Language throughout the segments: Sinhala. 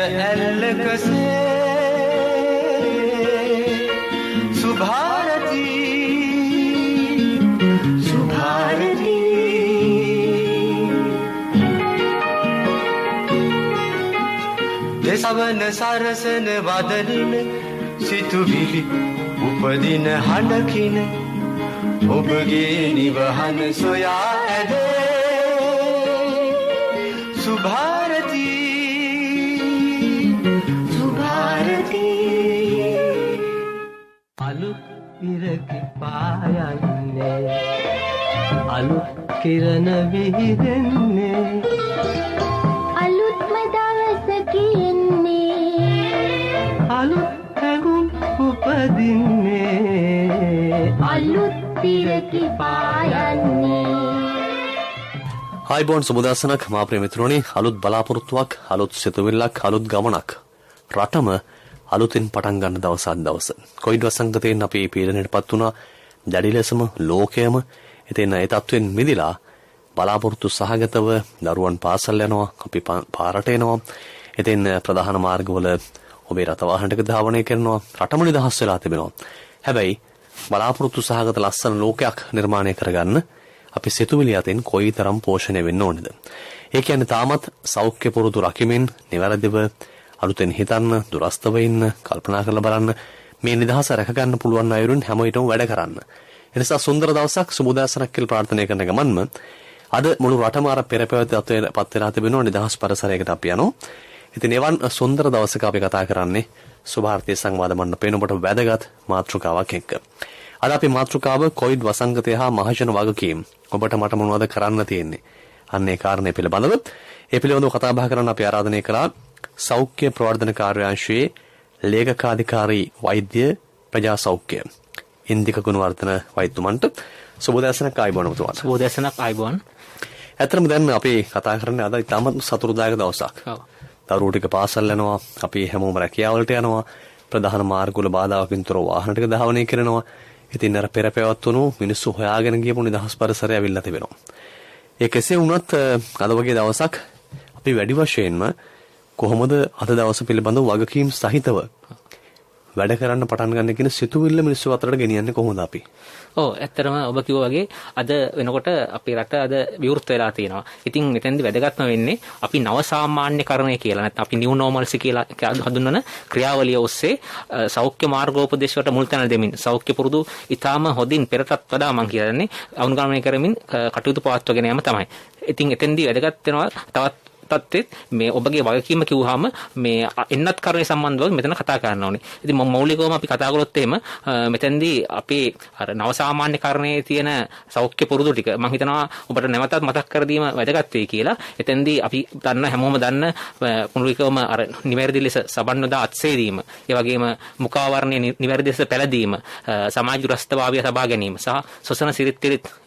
ඇල්ලකසේ සුභාරතී සුභාරතී දෙසවන සරසන වදනින සිතුවිලි උපදින හඬකින ඔබගේ නිවහන සොයා ඇදේ සුභාරතී සුභාරතී අලුත් ඉරක පායන්නේ අලුත් කිරණ විහිදෙන්නේ අලුත්ම දවස කියන්නේ අලුත් හැඟුම් උපදින්නේ අලුත් ඉරක පායන්නේ ආයිබෝන් සුබදසනක් මා ප්‍රිය මිත්‍රෝනි අලුත් බලාපොරොත්තුවක් අලුත් සිතුවිල්ලක් අලුත් ගමනක් රටම අලුතින් පටන් ගන්න දවසක් දවස කොවිඩ් වසංගතයෙන් අපි පීඩනයටපත් වුණා දැඩි ලෙසම ලෝකයම ඉතින් ඒ තත්වෙන් මිදලා බලාපොරොත්තු සහගතව දරුවන් පාසල් යනවා අපි පාරට එනවා ඉතින් ප්‍රධාන මාර්ගවල ඔබේ රථ වාහන ටික ධාවනය කරනවා රටම නිදහස් වෙලා තිබෙනවා හැබැයි බලාපොරොත්තු සහගත ලස්සන ලෝකයක් නිර්මාණය කරගන්න අපි සිතුවිලි අතින් කොයිතරම් පෝෂණය වෙන්න ඕනේද? ඒ කියන්නේ තාමත් සෞඛ්‍ය පුරුදු රකිමින් නිවැරදිව අලුතෙන් හිතන්න, දුරස්තව ඉන්න, කල්පනා කරලා බලන්න මේ නිදහස රැක ගන්න පුළුවන් අයුරින් හැම විටම වැඩ කරන්න. ඒ නිසා සුන්දර දවසක් සුබෝදෑසනක් කියලා ප්‍රාර්ථනා කරන ගමන්ම අද මුළු රටම අර පෙරපැවති තත්ත්වයටපත් වෙලා තිබෙනවා නිදහස් පරිසරයකට අපි යනවා. ඉතින් එවන් සුන්දර දවසක අපි කතා කරන්නේ සුභාර්ථී සංවාද මණ්ඩපයෙන් ඔබට වැදගත් මාතෘකාවක් එක්ක. අද අපි මාතෘකාව කොවිඩ් වසංගතය හා මහජන වගකීම් ඔබට මට මොනවද කරන්න තියෙන්නේ අන්නේ කාරණේ පිළිබඳව ඒ පිළිබඳව කතා බහ කරන්න අපි ආරාධනය කළා සෞඛ්‍ය ප්‍රවර්ධන කාර්යාංශයේ ලේකකාධිකාරී වෛද්‍ය ප්‍රජා සෞඛ්‍ය ඉන්දික ගුණවර්ධන වෛද්‍යතුමන්ට සුබෝදෑසනක් ආයිබෝන් ඔබතුමාට සුබෝදෑසනක් ආයිබෝන් ඇත්තටම දැන් අපි කතා කරන්නේ අද ඉතාමත් සතුටුදායක දවසක් දරුවෝ ටික පාසල් යනවා අපි හැමෝම රැකියාවලට යනවා ප්‍රධාන මාර්ගවල බාධාකින් තොර වාහන ටික ධාවනය කරනවා ඉතින් අර පෙරපැවතුණු මිනිස්සු හොයාගෙන ගියපු නිදහස් පරිසරය අවිල්ලා තිබෙනවා. ඒ කෙසේ වුණත් අද වගේ දවසක් අපි වැඩි වශයෙන්ම කොහොමද අද දවස පිළිබඳව වගකීම් සහිතව වැඩ කරන්න පටන් ගන්න කියන සිතුවිල්ල මිනිස්සු අතරට ගෙනියන්නේ කොහොමද අපි? ඔව් ඇත්තටම ඔබ කිව්වා වගේ අද වෙනකොට අපේ රට අද විවෘත වෙලා තියෙනවා. ඉතින් මෙතෙන්දි වැදගත්ම වෙන්නේ අපි නව සාමාන්‍යකරණය කියලා නැත්නම් අපි නිව් නෝමල්සි කියලා හඳුන්වන ක්‍රියාවලිය ඔස්සේ සෞඛ්‍ය මාර්ගෝපදේශ වලට මුල් තැන දෙමින් සෞඛ්‍ය පුරුදු ඊටාම හොඳින් පෙරටත් වඩා මම කියන්නේ අනුගමනය කරමින් කටයුතු පවත්වාගෙන යාම තමයි. ඉතින් එතෙන්දි වැදගත් වෙනවා තවත් තත්ත්වෙත් මේ ඔබගේ වගකීම කිව්වහම මේ එන්නත් කරණය සම්බන්ධව මෙතන කතා කරන්න ඕනේ. ඉතින් මෞලිකවම අපි කතා කළොත් එහෙම මෙතෙන්දී අපේ අර නව සාමාන්‍යකරණයේ තියෙන සෞඛ්‍ය පුරුදු ටික මම හිතනවා ඔබට නැවතත් මතක් කර දීම වැදගත් වෙයි කියලා. එතෙන්දී අපි දන්න හැමෝම දන්න මෞලිකවම අර නිවැරදි ලෙස සබන් නොදා අත්සේදීම, ඒ වගේම මුඛාවරණය නිවැරදි ලෙස පැළඳීම, සමාජ දුරස්ථභාවය සබා ගැනීම සහ සොසන සිරිත්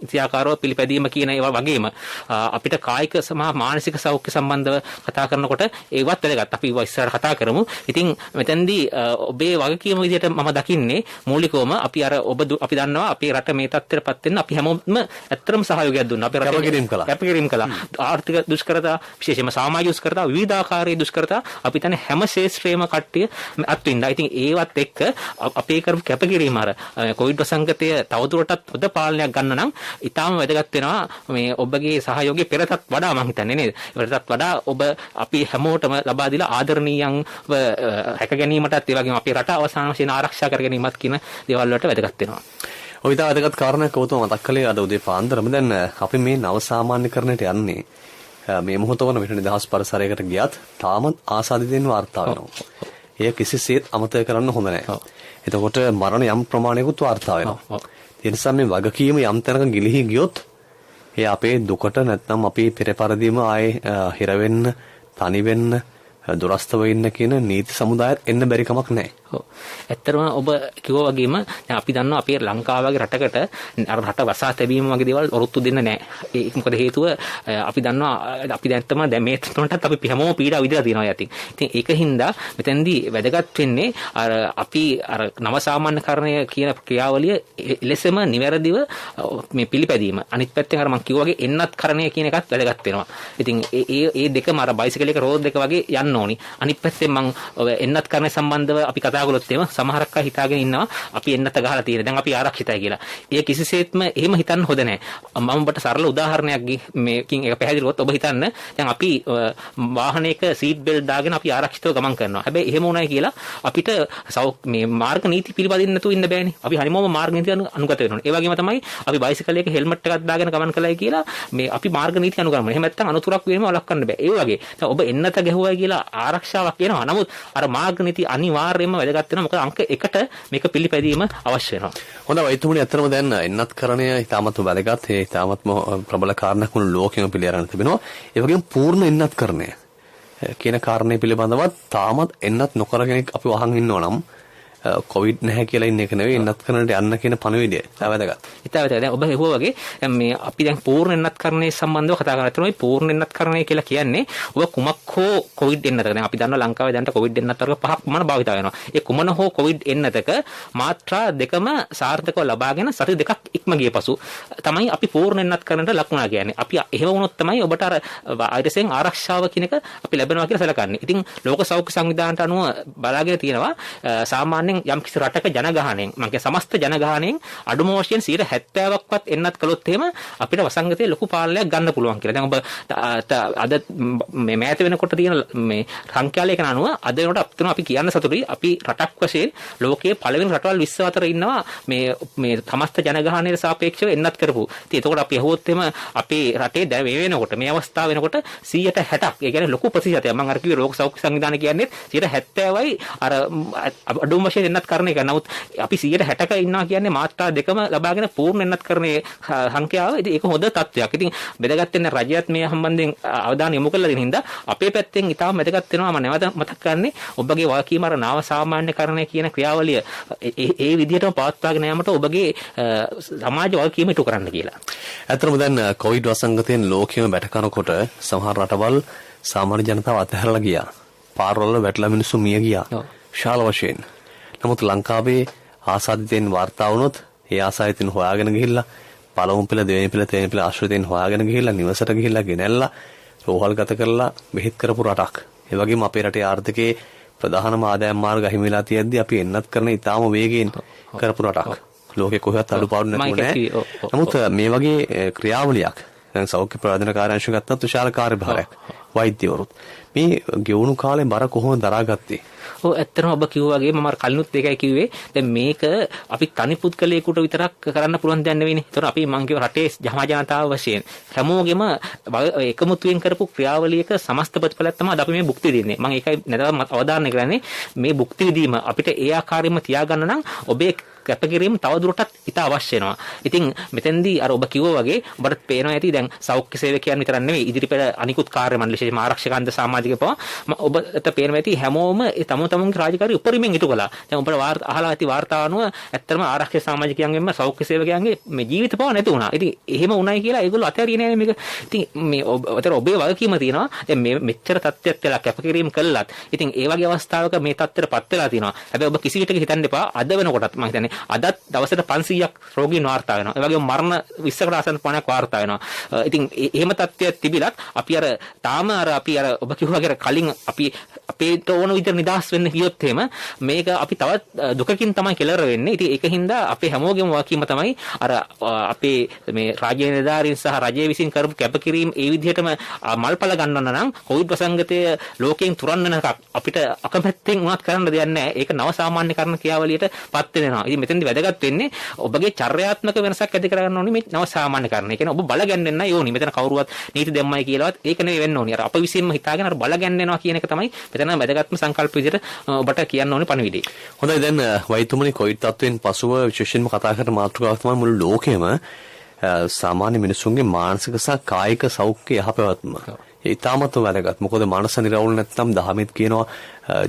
ඉතිආකාරව පිළිපැදීම කියන ඒවා වගේම අපිට කායික සහ මානසික සෞඛ්‍ය සම්බන්ධව කතා කරනකොට ඒවත් වැදගත්. අපි ඒවා ඉස්සරහට කතා කරමු. ඉතින් මෙතෙන්දී ඔබේ වගකීම විදිහට මම දකින්නේ මූලිකවම අපි අපි දන්නවා අපේ රට මේ තත්ත්වයටපත් වෙන්න අපි හැමෝම ඇත්තටම සහයෝගයක් දුන්නා. අපේ රට කැපකිරීම කළා. ආර්ථික දුෂ්කරතා විශේෂයෙන්ම සමාජ දුෂ්කරතා විවිධාකාරයේ දුෂ්කරතා අපි තන හැම ශේෂ්ත්‍රයේම කට්ටිය අත්විඳා. ඉතින් ඒවත් එක්ක අපේ කරපු කැපකිරීම අර කොවිඩ් වසංගතය තවදුරටත් හොඳ පාලනයක් ගන්න නම් ඊටාම වැදගත් වෙනවා මේ ඔබගේ සහයෝගය පෙරටත් වඩා මම හිතන්නේ නේද? පෙරටත් වඩා ඔබ අපි හැමෝටම ලබා දීලා ආදරණීයව රැක ගැනීමටත් ඒ වගේම අපේ රට අවසාන වශයෙන් ආරක්ෂා කර ගැනීමත් කියන දේවල් වලට වැදගත් වෙනවා. ඔය ඉතින් වැදගත් කාරණයක් ඔබතුම මතක් කළේ අද උදේ පාන්දරම දැන් අපි මේ නව සාමාන්‍යකරණයට යන්නේ මේ මොහොතවන මෙතන නිදහස් පරිසරයකට ගියත් තාමත් ආසාදිතෙන් වාර්තා වෙනවා. එය කිසිසේත් අමතක කරන්න හොඳ නැහැ. එතකොට මරණ යම් ප්‍රමාණයකට වාර්තා වෙනවා. ඒ නිසා මේ වගකීම යම් තැනක ගිලිහි ගියොත් ඒ අපේ දුකට නැත්නම් අපි පෙරපරදීම ආයේ හිර වෙන්න, තනි වෙන්න, දුරස්තව ඉන්න කියන නීති සමුදායත් එන්න බැරි කමක් නැහැ. ඔව්. ඇත්තටම ඔබ කිව්වා වගේම දැන් අපි දන්නවා අපේ ලංකාව වගේ රටකට අර රට වසා තැබීම වගේ දේවල් ඔරොත්තු දෙන්න නැහැ. ඒක මොකද හේතුව අපි දන්නවා අපි දැන් මේ තුනටත් අපි හැමෝම පීඩා විඳලා තියෙනවා යතින්. ඉතින් ඒකින්ද මෙතෙන්දී වැදගත් වෙන්නේ අපි නව සාමාන්‍යකරණය කියන ක්‍රියාවලිය එලෙසම නිවැරදිව මේ පිළිපැදීම. අනිත් පැත්තෙන් මම කිව්වා වගේ එන්නත් කරණය කියන එකත් වැදගත් වෙනවා. ඉතින් ඒ දෙකම අර බයිසිකල් එක රෝඩ් එක වගේ යන්න තියන්න ඕනි. අනිත් පැත්තෙන් මම එන්නත් කරන සම්බන්ධව අපි කතා කළොත් එහෙම සමහරක් අය හිතාගෙන ඉන්නවා අපි එන්නත ගහලා තියෙන. දැන් අපි ආරක්ෂිතයි කියලා. ඒ කිසිසේත්ම එහෙම හිතන්න හොඳ නැහැ. මම ඔබට සරල උදාහරණයක් මේකින් එක පැහැදිලිවොත් ඔබ හිතන්න දැන් අපි වාහනයක සීට් බෙල්ට් දාගෙන අපි ආරක්ෂිතව ගමන් කරනවා. හැබැයි එහෙම උනායි කියලා අපිට මේ මාර්ග නීති පිළිපදින්න නැතුව ඉන්න බෑනේ. අපි හරියම මාර්ග නීති අනුගත වෙනවා. ඒ වගේම තමයි අපි බයිසිකලයක හෙල්මට් එකක් දාගෙන ගමන් කළයි කියලා මේ අපි මාර්ග නීති අනුගමනය. එහෙම නැත්නම් අනුතුරක් වීම වළක්වන්න බෑ. ඒ වගේ දැන් ඔබ එන්නත ගැහුවයි කියලා ආරක්ෂාවක් වෙනවා. නමුත් අර මාර්ග නීති අනිවාර්යයෙන්ම වැදගත් වෙනවා. මොකද අංක 1ට මේක පිළිපැදීම අවශ්‍ය වෙනවා. හොඳයි වෛද්‍යතුමනි, අත්‍තරම දැන් එන්නත් කරණය ඉතාමත් වැදගත්. ඒ ඉතාමත්ම ප්‍රබල කාරණයක් වුණු ලෝකෙම පිළිඅරන් තිබෙනවා. ඒ වගේම පූර්ණ එන්නත් කරණය කියන කාරණේ පිළිබඳවත් තාමත් එන්නත් නොකර කෙනෙක් අපි වහන් ඉන්නවා නම් කොවිඩ් නැහැ කියලා ඉන්න එක නෙවෙයි එන්නත් කරන්නට යන්න කියන පණිවිඩය. ඒක වැදගත්. ඉතින් දැන් ඔබ හෙව්වා වගේ මේ අපි දැන් පූර්ණ එන්නත් කරණය සම්බන්ධව කතා කරලා තියෙනවා. මේ පූර්ණ එන්නත් කරණය කියලා කියන්නේ ඔබ කුමක් හෝ කොවිඩ් එන්නතක. දැන් අපි දන්නවා ලංකාවේ දැන්ට කොවිඩ් එන්නත් වර්ග 5ක් පමණ භාවිත වෙනවා. ඒ කුමන හෝ කොවිඩ් එන්නතක මාත්‍රා දෙකම සාර්ථකව ලබාගෙන සති දෙකක් ඉක්ම ගිය පසු තමයි අපි පූර්ණ එන්නත් කරන්නට ලකුණා කියන්නේ. අපි එහෙම වුණොත් තමයි ඔබට අර වෛරසයෙන් ආරක්ෂාව කියන එක අපි ලැබෙනවා කියලා සැලකන්නේ. ඉතින් ලෝක සෞඛ්‍ය සංවිධානයට අනුව බලාගෙන තියෙනවා සාමාන්‍ය යම් කිසි රටක ජනගහණයෙන් මම කිය සමස්ත ජනගහණයෙන් අඩුම වශයෙන් 70%ක්වත් එන්නත් කළොත් එහෙම අපිට වසංගතයේ ලොකු පාලනයක් ගන්න පුළුවන් කියලා. දැන් ඔබ අද මේ මෑත වෙනකොට තියෙන මේ සංඛ්‍යාලයක අනුව අද වෙනකොට අපිට අපි කියන්න සතුටුයි අපි රටක් වශයෙන් ලෝකයේ පළවෙනි රටවල් 20 අතර ඉන්නවා මේ සමස්ත ජනගහණයට සාපේක්ෂව එන්නත් කරපු. ඉතින් එතකොට අපි අහුවොත් එහෙම අපේ රටේ දැන් මේ වෙනකොට මේ අවස්ථාව වෙනකොට 60%ක් ඒ කියන්නේ ලොකු ප්‍රතිශතයක්. මම අර කිව්වේ ලෝක සෞඛ්‍ය සංවිධානය කියන්නේ 70%යි අර අඩුම වශයෙන් එන්නත් කරන එක. නමුත් අපි 160ක ඉන්නවා කියන්නේ මාත්‍රා දෙකම ලබාගෙන පූර්ණ එන්නත් කරන්නේ සංඛ්‍යාව. ඉතින් ඒක හොඳ තත්ත්වයක්. ඉතින් වැදගත් වෙන රජයත් මේ සම්බන්ධයෙන් අවධානය යොමු කරලා දෙන හින්දා අපේ පැත්තෙන් ඉතාම වැදගත් වෙනවා. මම නැවත මතක් කරන්නේ ඔබගේ වගකීම අර නාම සාමාන්‍යකරණය කියන ක්‍රියාවලිය ඒ විදිහටම පවත්වාගෙන යාමට ඔබගේ සමාජ වගකීම ඉටු කරන්න කියලා. ඇත්තටම දැන් කොවිඩ් වසංගතයෙන් ලෝකෙම බැට කරනකොට සමහර රටවල් සාමාන්‍ය ජනතාව අතහැරලා ගියා. පාරවල වැටලා මිනිස්සු මිය ගියා. විශාල වශයෙන්. නමුත් ලංකාවේ ආසාදිතෙන් වාර්තා වුණොත් ඒ ආසාදිතෙන් හොයාගෙන ගිහිල්ලා පළමු පෙළ දෙවෙනි පෙළ තෙවෙනි පෙළ ආශ්‍රිතෙන් හොයාගෙන ගිහිල්ලා නිවසට ගිහිල්ලා ගෙනැල්ලා රෝහල් ගත කරලා බෙහෙත් කරපු රටක්. ඒ වගේම අපේ රටේ ආර්ථිකයේ ප්‍රධානම ආදායම් මාර්ග අහිමි වෙලා තියෙද්දි අපි එන්නත් කරන ඉතාම වේගයෙන් කරපු රටක්. ලෝකේ කොහෙවත් අඩුපාඩු නැතුව නෑ. නමුත් මේ වගේ ක්‍රියාවලියක් දැන් සෞඛ්‍ය ප්‍රාධාන කාර්යාංශය ගත්තත් විශාල කාර්යභාරයක්. වෛද්‍යවරුත් මේ ගෙවුණු කාලේ බර කොහොමද දරාගත්තේ? ඔව් ඇත්තටම ඔබ කිව්වා වගේ මම කලිනුත් ඒකයි කිව්වේ. දැන් මේක අපි තනි පුද්ගලයෙකුට විතරක් කරන්න පුළුවන් දෙයක් නෙවෙයිනේ. ඒතර අපි මං කියව රටේ ජනතාව වශයෙන් හැමෝගෙම එකමුතුවෙන් කරපු ක්‍රියාවලියක සමස්ත ප්‍රතිඵලයක් තමයි අපි මේ භුක්ති විඳින්නේ. මම ඒකයි නැදවත් අවධාරණය කරන්නේ මේ භුක්ති විඳීම අපිට ඒ ආකාරයෙන්ම තියාගන්න නම් ඔබේ කැපකිරීම තවදුරටත් ඉතා අවශ්‍ය වෙනවා. ඉතින් මෙතෙන්දී අර ඔබ කිව්වා වගේ ඔබට පේනවා ඇති දැන් සෞඛ්‍ය සේවකයන් විතරක් නෙවෙයි ඉදිරිපෙළ අනිකුත් කාර්ය මණ්ඩල විශේෂයෙන්ම ආරක්ෂකන්ද සමාජික පවා ඔබට පේනවා ඇති හැමෝම තම තමන්ගේ රාජකාරී උපරිමයෙන් ඉටු කළා. දැන් ඔබට අහලා ඇති වාර්තාව අනුව ඇත්තටම ආරක්ෂක සමාජිකයන්ගෙන්ම සෞඛ්‍ය සේවකයන්ගේ මේ ජීවිත පවා නැති වුණා. ඉතින් එහෙම වුණයි කියලා ඒගොල්ලෝ අතහැරියේ නෑ මේක. ඉතින් මේ ඔබේ වගකීම තියෙනවා. දැන් මේ මෙච්චර තත්ත්වයක් වෙලා කැපකිරීම කළත් ඉතින් ඒ වගේ අවස්ථාවක මේ තත්ත්වයටපත් වෙලා තියෙනවා. හැබැයි ඔබ කිසි විටක හිතන්න එපා අද වෙනකොටත් මම හිතන්නේ අදත් දවසට 500ක් රෝගීන් වාර්තා වෙනවා. ඒ වගේම මරණ 20කට ආසන්න ප්‍රමාණයක් වාර්තා වෙනවා. ඉතින් එහෙම තත්ත්වයක් තිබිලත් අපි අර තාම අපි ඔබ කිව්වා වගේ කලින් අපි අපේට ඕන විදිහට නිදහස් වෙන්න කියොත් එහෙම මේක අපි තවත් දුකකින් තමයි කෙලවර වෙන්නේ. ඉතින් ඒකින්ද අපේ හැමෝගෙම වගකීම තමයි අර අපේ මේ රාජ්‍ය නිලධාරීන් සහ රජය විසින් කරපු කැපකිරීම ඒ විදිහටම මල්පල ගන්නවන්න නම් කොවිඩ් වසංගතය ලෝකයෙන් තුරන්න එකක් අපිට අකමැත්තෙන් උනත් කරන්න දෙයක් නැහැ. ඒක නව සාමාන්‍යකරණ ක්‍රියාවලියට පත් වෙනවා. ඉතින් මෙතෙන්දි වැදගත් වෙන්නේ ඔබගේ චර්යාත්මක වෙනසක් ඇති කරගන්න ඕනේ මේ නව සාමාන්‍යකරණ. ඒ කියන්නේ ඔබ බල ගැන්වෙන්න ඕනි. මෙතන කවුරුවත් නීති දෙම්මයි කියලාවත් ඒක නෙවෙයි වෙන්න ඕනි. අර අප විසින්ම හිතාගෙන අර බල ගැන්වෙනවා කියන එක තමයි මෙතන වැදගත්ම සංකල්ප විදිහට ඔබට කියන්න ඕනේ පණිවිඩය. හොඳයි දැන් වෛද්‍යතුමනි කොවිඩ් තත්ත්වයෙන් පසුව විශේෂයෙන්ම කතා කරන මාතෘකාවක් තමයි මුළු ලෝකෙම සාමාන්‍ය මිනිසුන්ගේ මානසික සහ කායික සෞඛ්‍ය යහපැවැත්ම. ඒ ඉතාමත් වැදගත්. මොකද මනස නිරවුල් නැත්නම් දහමෙත් කියනවා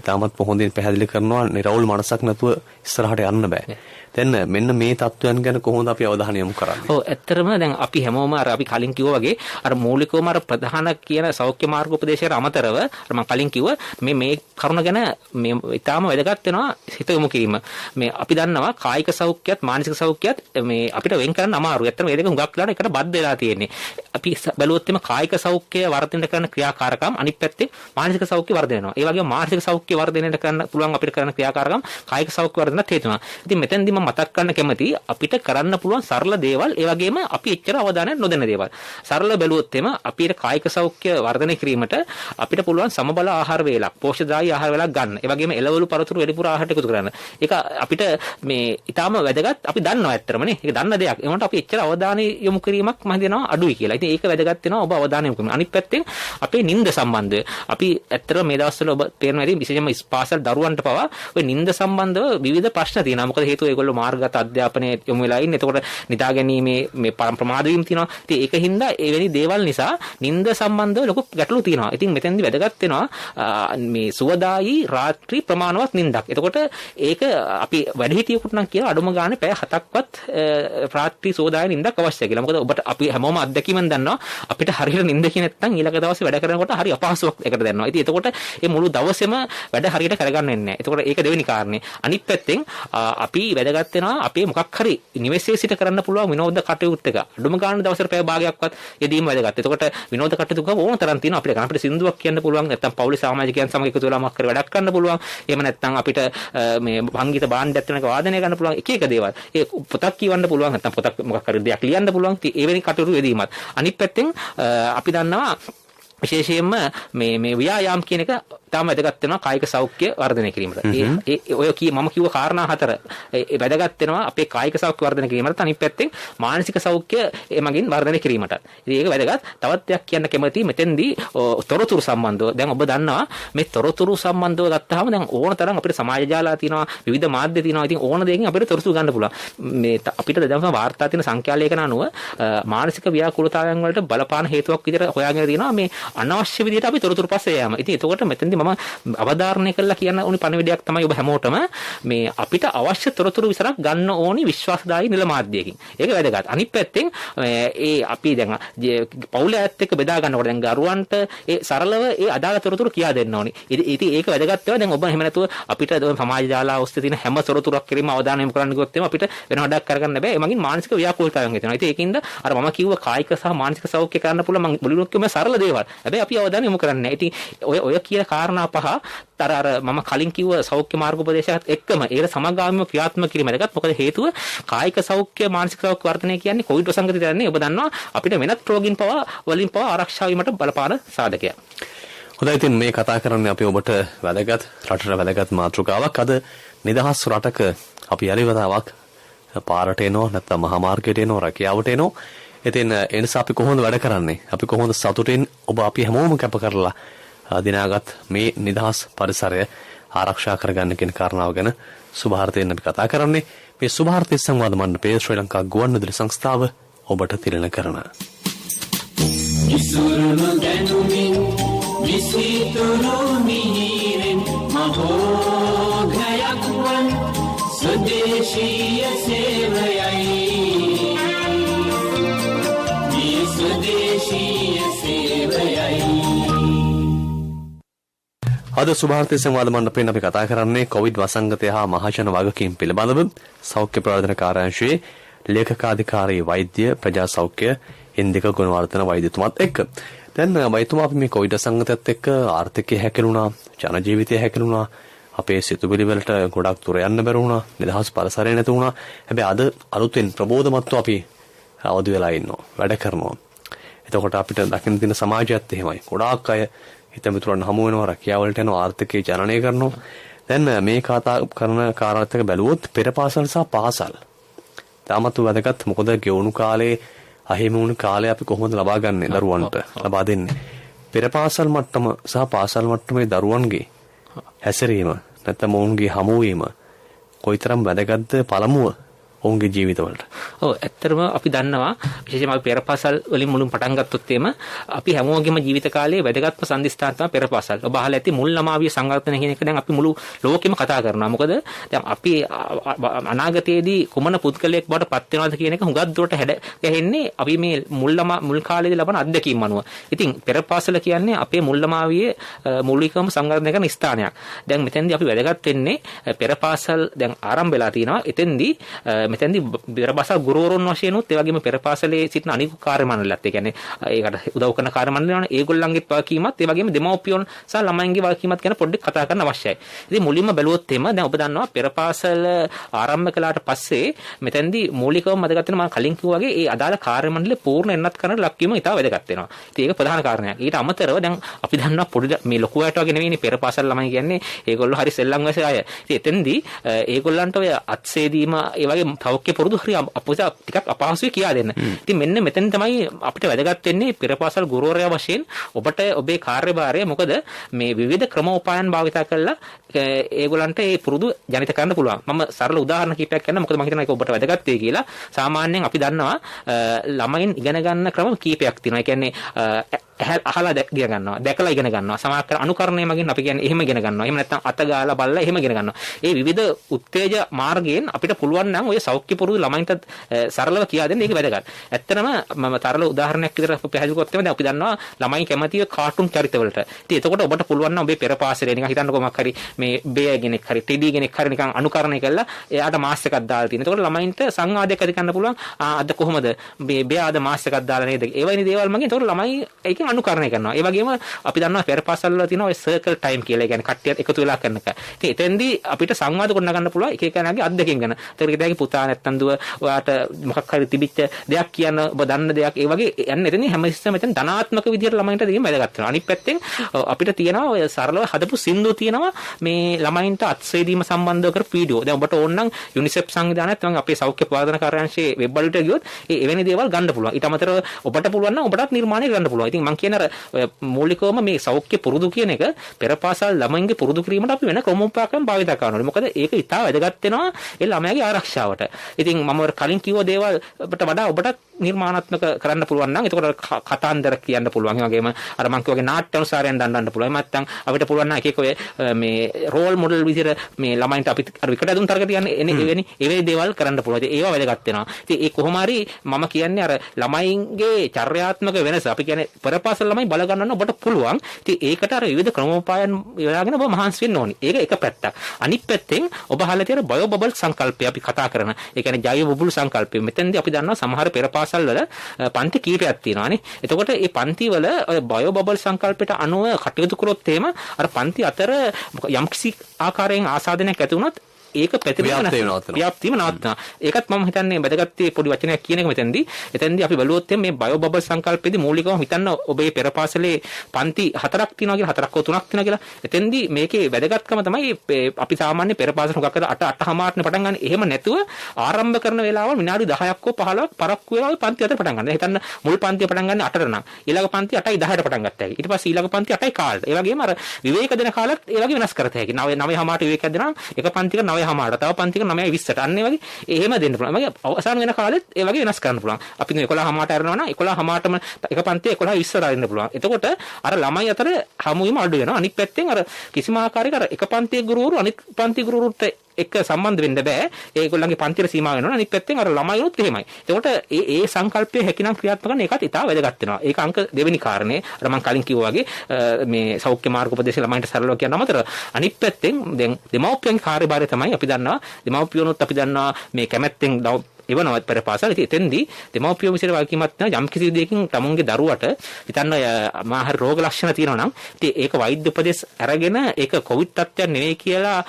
තාමත් පොහොඳින් පැහැදිලි කරනවා නිරවුල් මනසක් නැතුව ඉස්සරහට යන්න බෑ. දැන් මෙන්න මේ තත්ත්වයන් ගැන කොහොමද අපි අවධානය යොමු කරන්නේ? ඔව් ඇත්තටම දැන් අපි හැමෝම අර අපි කලින් කිව්වා වගේ අර මූලිකවම අර ප්‍රධාන කියන සෞඛ්‍ය මාර්ග උපදේශයට අමතරව අර මම කලින් කිව්වා මේ කරුණ ගැන මේ ඊටාම වැදගත් වෙනවා හිත යොමු කිරීම. මේ අපි දන්නවා කායික සෞඛ්‍යයත් මානසික සෞඛ්‍යයත් මේ අපිට වෙන් කරන්න අමාරුයි. ඇත්තටම මේ දෙක හුඟක් වෙලාවට එකට බද්ධ වෙලා තියෙන්නේ. අපි බැලුවොත් එimhe කායික සෞඛ්‍ය වර්ධනය කරන ක්‍රියාකාරකම් අනිත් පැත්තේ මානසික සෞඛ්‍ය වර්ධනය වෙනවා. ඒ වගේම මානසික සෞඛ්‍ය වර්ධනයට කරන්න පුළුවන් අපිට කරන ක්‍රියාකාරකම් කායික සෞඛ්‍ය වර්ධනයට හේතු වෙනවා. ඉතින් මෙතෙන්දී මම මතක් කරන්න කැමතියි අපිට කරන්න පුළුවන් සරල දේවල් ඒ වගේම අපි එච්චර අවධානයක් නොදෙන දේවල්. සරල බැලුවොත් එimhe අපේ කායික සෞඛ්‍ය වර්ධනය කිරීමට අපිට පුළුවන් සමබල ආහාර වේලක්, පෝෂ්‍යදායී ආහාර වේලක් ගන්න. ඒ වගේම එළවලු පරතුරු වැඩිපුර ආහාරට එකතු කරන්න. ඒක අපිට මේ ඊටාම වැදගත්. අපි දන්නවා ඇත්තටමනේ. ඒක දන්න දෙයක්. ඒ වුණාට අපි එච්චර අවධානය යොමු කිරීමක් මම හිතනවා අඩුයි කියලා. ඉතින් ඒක වැදගත් වෙනවා ඔබ අවධානය යොමු කරන්න. අනිත් පැත්තෙන් අපේ නිින්ද සම්බන්ධය අපි ඇත්තටම මේ දවස්වල ඔබ තේරෙනවා ඇති විශේෂයෙන්ම පාසල් දරුවන්ට පවා ඔය නිින්ද සම්බන්ධව විවිධ ප්‍රශ්න තියෙනවා. මොකද හේතුව ඒගොල්ලෝ මාර්ගගත අධ්‍යාපනයේ යොමු වෙලා ඉන්නේ. එතකොට නිදා ගැනීමේ මේ ප්‍රමාද වීම තියෙනවා. ඉතින් ඒකින්ද එවැනි දේවල් නිසා නිින්ද සම්බන්ධව ලොකු ගැටලු තියෙනවා. ඉතින් මෙතෙන්දි වැදගත් වෙනවා මේ සුවදායි රාත්‍රී ප්‍රමාණවත් නිින්දක්. එතකොට ඒක අපි වැඩිහිටියෙකුට නම් කියන අඩුම ගානේ පැය 7ක්වත් රාත්‍රී සුවදායි නිින්දක් අවශ්‍යයි කියලා. මොකද ඔබට අපි හැමෝම අත්දැකීමෙන් දන්නවා අපිට හරියට නිින්ද කිය නැත්නම් ඊළඟ දවසේ වැඩ කරනකොට හරි අපහසුයක් එකට දැනෙනවා. ඉතින් එතකොට මේ මුළු දවසේම වැඩ හරියට කරගන්න වෙන්නේ නැහැ. එතකොට ඒක දෙවෙනි කාරණේ. අනිත් පැත්තෙන් අපි වැදගත් වෙනවා අපේ මොකක් හරි නිවෙස්යේ සිට කරන්න පුළුවන් විනෝද කටයුතු එක. අඩුම ගානේ දවසට පැය භාගයක්වත් යෙදීම වැදගත්. එතකොට විනෝද කටයුතු කරන ඕන තරම් තියෙනවා අපිට. අපිට සින්දුවක් කියන්න පුළුවන්. නැත්නම් පවුලේ සමාජිකයන් සමග එකතු වෙලා මොකක් හරි වැඩක් කරන්න පුළුවන්. එහෙම නැත්නම් අපිට මේ සංගීත භාණ්ඩයක් වෙනක වාදනය කරන්න පුළුවන්. එක එක දේවල්. ඒ පොතක් කියවන්න පුළුවන්. නැත්නම් පොතක් මොකක් හරි දෙයක් ලියන්න පුළුවන්. ඉතින් ඒ වෙනි කටයුතු යෙදීමත්. අනිත් පැත්තෙන් අපි දන්නවා විශේෂයෙන්ම මේ ව්‍යායාම් කියන එක තාම වැදගත් වෙනවා කායික සෞඛ්‍ය වර්ධනය කිරීමට. ඔය මම කිව්ව කාරණා හතර වැදගත් වෙනවා අපේ කායික සෞඛ්‍ය වර්ධනය කිරීමට. අනිත් පැත්තෙන් මානසික සෞඛ්‍ය එමගින් වර්ධනය කිරීමට. ඉතින් ඒක වැදගත්. තවත් දෙයක් කියන්න කැමතියි මෙතෙන්දී තොරතුරු සම්බන්ධව. දැන් ඔබ දන්නවා මේ තොරතුරු සම්බන්ධව ගත්තාම දැන් ඕන තරම් අපිට සමාජ ජාලා තියෙනවා, විවිධ මාධ්‍ය තියෙනවා. ඉතින් ඕන දෙයකින් අපිට තොරතුරු ගන්න පුළුවන්. මේ අපිට දැන් වාර්තා තියෙන සංඛ්‍යාලේඛන අනුව මානසික ව්‍යාකූලතාවයන් වලට බලපාන හේතුවක් විදිහට හොයාගෙන තියෙනවා මේ අනවශ්‍ය විදිහට අපි තොරතුරු පස්සේ යෑම. ඉතින් එතකොට මෙතෙන්දී මම අවධාරණය කළා කියන උනි පණිවිඩයක් තමයි ඔබ හැමෝටම මේ අපිට අවශ්‍ය තොරතුරු විතරක් ගන්න ඕනි විශ්වාසදායී නිල මාධ්‍යයකින්. ඒක වැදගත්. අනිත් පැත්තෙන් අපි දැන් පවුලේ ඇත්ත එක්ක බෙදා ගන්නකොට දැන් ගරුවන්ට ඒ සරලව ඒ අදාළ තොරතුරු කියා දෙන්න ඕනි. ඉතින් ඒක වැදගත් ඒවා. දැන් ඔබ එහෙම නැතුව අපිට සමාජ ජාලා ඔස්සේ තියෙන හැම තොරතුරක් කිරීම අවධානය යොමු කරන්න ගියොත් අපිට වෙන වැඩක් කරගන්න බෑ. ඒ මගින් මානසික ව්‍යාකූලතාවයන් හිතෙනවා. ඉතින් ඒකින්ද අර මම කිව්ව කායික සහ මානසික සෞඛ්‍ය කරන්න පුළුවන් මම මුලින්ම කිව්ව සරල දේවල්. හැබැයි අපි අවධානය යොමු කරන්නේ නැහැ. ඉතින් ඔය කියන කාරණා පහ අර මම කලින් කිව්ව සෞඛ්‍ය මාර්ග උපදේශයත් එක්කම ඒක සමගාමීව ක්‍රියාත්මක කිරීම වැදගත්. මොකද හේතුව කායික සෞඛ්‍ය මානසික සෞඛ්‍ය වර්ධනය කියන්නේ කොවිඩ් වසංගතය කියන්නේ ඔබ දන්නවා අපිට වෙනත් රෝගීන් වලින් පවා ආරක්ෂා වීමට බලපාන සාධකයක්. හොඳයි ඉතින් මේ කතා කරන්නේ අපි ඔබට වැදගත් රටට වැදගත් මාතෘකාවක්. අද නිදහස් රටක අපි යලිවතාවක් පාරට එනවා නැත්නම් මහා මාර්ගයට එනවා රැකියාවට එනවා. ඉතින් ඒ නිසා අපි කොහොමද වැඩ කරන්නේ? අපි කොහොමද සතුටින් ඔබ අපි හැමෝම කැප කරලා දිනාගත් මේ නිදහස් පරිසරය ආරක්ෂා කරගන්න කියන කාරණාව ගැන සුභාර්ථයෙන් අපි කතා කරන්නේ. මේ සුභාර්ථය සංවාද මණ්ඩපයේ ශ්‍රී ලංකා ගුවන්විදුලි සංස්ථාව ඔබට තිලන කරන ඉසුරුණු දැනුමින් විසිතුරු මිහිරෙන් මහෝඝයක් වන් ස්වදේශීය සේවයයි මේ ස්වදේශීය සේවයයි. අද සුභාර්ථය සංවාද මණ්ඩපයෙන් අපි කතා කරන්නේ කොවිඩ් වසංගතය හා මහජන වගකීම් පිළිබඳව සෞඛ්‍ය ප්‍රවර්ධන කාර්යාංශයේ ලේකකාධිකාරී වෛද්‍ය ප්‍රජා සෞඛ්‍ය ඉන්දික ගුණවර්ධන වෛද්‍යතුමාත් එක්ක. දැන් වෛද්‍යතුමා අපි මේ කොවිඩ් වසංගතයත් එක්ක ආර්ථිකය හැකිලුණා, ජන ජීවිතය හැකිලුණා, අපේ සිතුවිලි වලට ගොඩක් දුර යන්න බැරි වුණා, නිදහස් පරිසරය නැති වුණා. හැබැයි අද අලුතෙන් ප්‍රබෝධමත්ව අපි අවදි වෙලා ඉන්නවා, වැඩ කරනවා. එතකොට අපිට දකින්න තියෙන සමාජයත් එහෙමයි. ගොඩාක් අය හිතමිතුරන් හමු වෙනවා, රැකියාවලට යනවා, ආර්ථිකය ජනනය කරනවා. දැන් මේ කතා කරන කාරණාත් එක්ක බැලුවොත් පෙරපාසල් සහ පාසල් තාමත් වැදගත්. මොකද ගෙවුණු කාලේ අහිමි වුණු කාලේ අපි කොහොමද ලබා ගන්නේ දරුවන්ට ලබා දෙන්නේ. පෙරපාසල් මට්ටම සහ පාසල් මට්ටමේ දරුවන්ගේ හැසිරීම නැත්නම් ඔවුන්ගේ හමුවීම කොයිතරම් වැදගත්ද පළමුව ඔවුන්ගේ ජීවිතවලට. ඔව් ඇත්තටම අපි දන්නවා විශේෂයෙන්ම අපි පෙරපාසල් වලින් මුලින් පටන් ගත්තොත් එම අපි හැමෝගෙම ජීවිත කාලයේ වැදගත්ම සම්දිස්ථාන තමයි පෙරපාසල්. ඔබ අහලා ඇති මුල් ළමාවිය සංවර්ධනය කියන එක දැන් අපි මුළු ලෝකෙම කතා කරනවා. මොකද දැන් අපි අනාගතයේදී කුමන පුද්ගලයෙක් බවට පත් වෙනවද කියන එක හුඟක් දුරට ගැහෙන්නේ අපි මේ මුල් කාලේදී ලබන අත්දැකීම් අනුව. ඉතින් පෙරපාසල කියන්නේ අපේ මුල් ළමාවියේ මූලිකවම සංවර්ධනය කරන ස්ථානයක්. දැන් මෙතෙන්දී අපි වැදගත් වෙන්නේ පෙරපාසල් දැන් ආරම්භ වෙලා තිනවා. මෙතෙන්දී පෙරපාසල් ගුරුවරුන් වශයෙන් උත් ඒ වගේම පෙරපාසලේ සිටින අනිත් කාර්ය මණ්ඩලයත් ඒ කියන්නේ ඒකට උදව් කරන කාර්ය මණ්ඩලයන ඒගොල්ලන්ගේත් වගකීමත් ඒ වගේම දෙමව්පියන් සහ ළමයින්ගේ වගකීමත් ගැන පොඩ්ඩක් කතා කරන්න අවශ්‍යයි. ඉතින් මුලින්ම බැලුවොත් එම දැන් ඔබ දන්නවා පෙරපාසල ආරම්භ කළාට පස්සේ මෙතෙන්දී මූලිකවම වැදගත් වෙන මම කලින් කිව්වා වගේ ඒ අදාළ කාර්ය මණ්ඩලේ පූර්ණ එන්නත් කරන ලක්වීම ඉතාල වැදගත් වෙනවා. ඉතින් ඒක ප්‍රධාන කාරණයක්. ඊට අමතරව දැන් අපි දන්නවා පොඩි මේ ලොකු අයට වගේ නෙවෙයිනේ පෙරපාසල් ළමයි කියන්නේ ඒගොල්ලෝ හරි සෙල්ලම් වශයෙන් අය. ඉතින් එතෙන්දී ඒගොල්ලන්ට ඔය අත්සේදීම ඒ වගේ සෞඛ්‍ය පුරුදු හරි ටිකක් අපහසුයි කියා දෙන්න. ඉතින් මෙන්න මෙතන තමයි අපිට වැදගත් වෙන්නේ පෙරපාසල් ගුරුවරයා වශයෙන් ඔබට ඔබේ කාර්යභාරය මොකද මේ විවිධ ක්‍රමෝපායන් භාවිත කරලා ඒගොල්ලන්ට ඒ පුරුදු ජනිත කරන්න පුළුවන්. මම සරල උදාහරණ කිහිපයක් කියන්නම්. මොකද මම හිතනවා ඒක ඔබට වැදගත් වෙයි කියලා. සාමාන්‍යයෙන් අපි දන්නවා ළමයින් ඉගෙන ගන්න ක්‍රම කීපයක් තියෙනවා. ඒ කියන්නේ අහලා ඉගෙන ගන්නවා, දැකලා ඉගෙන ගන්නවා. සමහර අනුකරණය මගින් අපි කියන්නේ එහෙම ඉගෙන ගන්නවා. එහෙම නැත්නම් අත ගාලා බලලා එහෙම ඉගෙන ගන්නවා. ඒ විවිධ උත්තේජ මාර්ගයෙන් අපිට පුළුවන් නම් ඔය සෞඛ්‍ය පුරුදු ළමයින්ට සරලව කියා දෙන්න ඒක වැදගත්. ඇත්තටම මම තරල උදාහරණයක් විදිහට පැහැදිලි කරොත් දැන් අපි දන්නවා ළමයි කැමතිය කාටුන් චරිතවලට. ඉතින් එතකොට ඔබට පුළුවන් නම් ඔබේ පෙරපාසලේ නිකන් හිතන්නකෝ මොකක් හරි මේ බෙය කෙනෙක් හරි ටෙඩි කෙනෙක් හරි නිකන් අනුකරණය කරලා එයාට මාස් එකක් දාලා තියෙන. එතකොට ළමයින්ට සංවාදයක් ඇති කරන්න පුළුවන්. අද කොහොමද මේ බෙය අද මාස් එකක් දාලා නේද? ඒ වගේ දේවල් මගින් එතකොට ළමයි ඒකෙන් අනුකරණය කරනවා. ඒ වගේම අපි දන්නවා පෙරපාසල් වල තියෙනවා ඔය සර්කල් ටයිම් කියලා. ඒ කියන්නේ කට්ටියත් එකතු වෙලා කරන එක. ඉතින් එතෙන්දී අපිට සංවාද ගොඩනගන්න පුළුවන් එක එකනාගේ අත්දැකීම් ගැන. ඒතකොට ඒකේ පුතා නැත්තම් දුව ඔයාට මොකක් හරි තිබිච්ච දෙයක් කියන්න ඔබ දන්න දෙයක් ඒ වගේ යන්න එතනින් හැමතිස්සෙම මෙතන ධනාත්මක විදියට ළමයින්ට දෙන්න වැදගත් වෙනවා. අනිත් පැත්තෙන් අපිට තියෙනවා ඔය සරලව හදපු සින්දු තියෙනවා මේ ළමයින්ට අත්සේදීම සම්බන්ධව කරපු වීඩියෝ. දැන් ඔබට ඕන නම් යුනිසෙෆ් සංවිධානයත් මම අපේ සෞඛ්‍ය ප්‍රාර්ථනා කාර්යාංශයේ වෙබ් වලට ගියොත් ඒ එවැනි දේවල් ගන්න පුළුවන්. ඊට අමතරව ඔබට පුළුවන් නම් ඔබටත් නිර්මාණය කරන්න පුළුවන්. ඉතින් මම කියන අර මූලිකවම මේ සෞඛ්‍ය පුරුදු කියන එක පෙරපාසල් ළමයින්ගේ පුරුදු කිරීමට අපි වෙන ක්‍රමෝපායන් භාවිත කරනවා. මොකද ඒක ඉතා වැදගත් වෙනවා ඒ ළමයාගේ ආරක්ෂාවට. ඉතින් මම කලින් කිව්ව දේවල් වඩා ඔබට නිර්මාණාත්මක කරන්න පුළුවන් නම් එතකොට කතාන්දර කියන්න පුළුවන්. ඒ වගේම අර මං කිව්වාගේ නාට්‍ය අනුසාරයෙන් දන්නන්න පුළුවන්. නැත්නම් අපිට පුළුවන් නම් එක එක ඔය මේ රෝල් මොඩල් විදිහට මේ ළමයින්ට අපි අර විකට දුන් තරග තියන්නේ එවැනි දේවල් කරන්න පුළුවන්. ඒවා වැදගත් වෙනවා. ඉතින් ඒ කොහොම හරි මම කියන්නේ අර ළමයින්ගේ චර්යාත්මක වෙනස අපි කියන්නේ පෙරපාසල් ළමයි බල ගන්නන්න ඔබට පුළුවන්. ඉතින් ඒකට අර විවිධ ක්‍රමෝපායන් යොදාගෙන ඔබ මහන්සි වෙන්න ඕනි. ඒක එක පැත්තක්. අනිත් පැත්තෙන් ඔබ අහලා තියෙන බයෝ බබල් සංකල්පය අපි කතා කරන. ඒ කියන්නේ ජෛව බුබුලු සංකල්පය. මෙතෙන්දී අපි දන්නවා සමහර පෙරපාසල් වල පන්ති කීපයක් තියෙනවානේ. එතකොට මේ පන්ති වල බයෝ බබල් සංකල්පයට අනුව කටයුතු කරොත් එහෙම අර පන්ති අතර යම්කිසි ආකාරයෙන් ආසාදනයක් ඇති වුණොත් ඒක ව්‍යාප්තියම නවත්නවා. ඒකත් මම හිතන්නේ වැදගත් පොඩි වචනයක් කියන එක මෙතෙන්දී. එතෙන්දී අපි බලුවොත් මේ බයෝ බබල් සංකල්පෙදී මූලිකවම හිතන්න ඔබේ පෙරපාසලේ පන්ති 4ක් තියෙනවා කියලා 4ක් හෝ 3ක් තියෙනවා කියලා. එතෙන්දී මේකේ වැදගත්කම තමයි අපි සාමාන්‍ය පෙරපාසල හුඟක් අද 8:00ට පටන් ගන්න. එහෙම නැතුව ආරම්භ කරන වෙලාවල් විනාඩි 10ක් හෝ 15ක් පරක්කු වෙලාවල් පන්ති අතර පටන් ගන්න. හිතන්න මුල් පන්තිය පටන් ගන්න 8ට නම් ඊළඟ පන්ති 8යි 10ට පටන් ගත්තා. ඊට පස්සේ ඊළඟ පන්ති 8යි කාලට. ඒ වගේම අර විවේක දෙන කාලෙත් ඒ වගේ වෙනස් කරත හැකියි. 9:00ට විවේකයක් දෙනවා. එක පන්තික 9:00ට තව පන්තික 9:20ට අන්න ඒ වගේ එහෙම දෙන්න පුළුවන්. මගේ අවසාන වෙන කාලෙත් ඒ වගේ වෙනස් කරන්න පුළුවන්. අපි 11:00ට අරනවා නම් 11:00ටම එක පන්තිය 11:20ට අරින්න පුළුවන්. එතකොට අර ළමයි අතර හමුවීම අඩු වෙනවා. අනිත් පැත්තෙන් අර කිසිම ආකාරයක අර එක පන්තියේ ගුරුවරු අනිත් පන්තියේ ගුරුවරුන්ට එක්ක සම්බන්ධ වෙන්න බෑ. ඒගොල්ලන්ගේ පන්තියට සීමා වෙනවා. අනිත් පැත්තෙන් අර ළමයිනුත් එහෙමයි. එතකොට ඒ සංකල්පය හැකිනම් ක්‍රියාත්මක කරන එකත් ඉතාල වැදගත් වෙනවා. ඒක අංක දෙවෙනි කාරණේ. අර මම කලින් කිව්වා වගේ මේ සෞඛ්‍ය මාර්ග උපදේශ ළමයින්ට සරලව කියන අමතර අනිත් පැත්තෙන් දැන් දෙමව්පියන්ගේ කාර්යභාරය තමයි අපි දන්නවා. දෙමව්පියනොත් අපි දන්නවා මේ කැමැත්තෙන් එවනවත් පෙරපාසල්. ඉතින් එතෙන්දී දෙමව්පියෝ විසිර වගකීමක් තියෙනවා. යම් කිසි දෙයකින් තමුන්ගේ දරුවට හිතන්න මාහරි රෝග ලක්ෂණ තියෙනවා නම් ඉතින් ඒක වෛද්‍ය උපදෙස් අරගෙන ඒක කොවිඩ් තත්ත්වයක් නෙවෙයි කියලා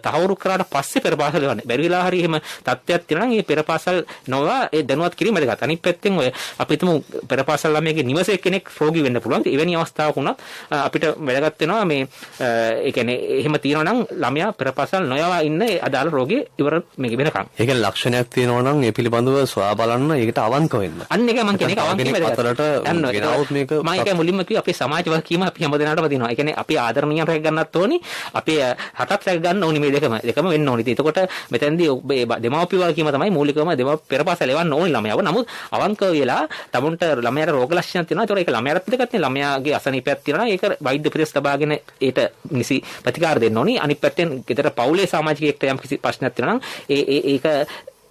තහවුරු කරාට පස්සේ පෙරපාසල් යවන්නේ. බැරි වෙලා හරි එහෙම තත්ත්වයක් තියෙනවා නම් ඒ පෙරපාසල් නොවා ඒ දැනුවත් කිරීම වැදගත්. අනිත් පැත්තෙන් ඔය අපි හිතමු පෙරපාසල් ළමයිගේ නිවසේ කෙනෙක් රෝගී වෙන්න පුළුවන්. එවැනි අවස්ථාවක වුණත් අපිට වැදගත් වෙනවා මේ ඒ කියන්නේ එහෙම තියෙනවා නම් ළමයා පෙරපාසල් නොයවා ඉන්න අදාළ රෝගී ඉවර මේක වෙනකන්. ඒ කියන්නේ ලක්ෂණයක් තියෙනවා නම් ඒ පිළිබඳව සොයා බලන්න ඒකට අවංක වෙන්න. අන්න ඒක මම කියන්නේ අවංක වෙන්න. අතරට ගෙනාවොත් මේක මම ඒක මුලින්ම කිව්වා අපේ සමාජ වගකීම අපි හැමදෙනාටම තියෙනවා. ඒ කියන්නේ අපි ආදරණීයව රැක ගන්නත් ඕනි. අපි හටත් රැක ගන්න ඕනි මේ දෙකම වෙන්න ඕනි. එතකොට මෙතෙන්දී ඔබේ දෙමව්පිය වගකීම තමයි මූලිකවම පෙරපාසල එවන්න ඕනි ළමයාව. නමුත් අවංකව වෙලා තමුන්ට ළමයාට රෝග ලක්ෂණ තියෙනවා. ඒතකොට ඒක ළමයාට පිටකත් නේ ළමයාගේ අසනීපයක් තියෙනවා. ඒක වෛද්‍ය උපදෙස් ලබාගෙන ඒට නිසි ප්‍රතිකාර දෙන්න ඕනි. අනිත් පැත්තෙන් ගෙදර පවුලේ සමාජිකයෙක්ට යම් කිසි ප්‍රශ්නයක් තියෙනවා නම් ඒක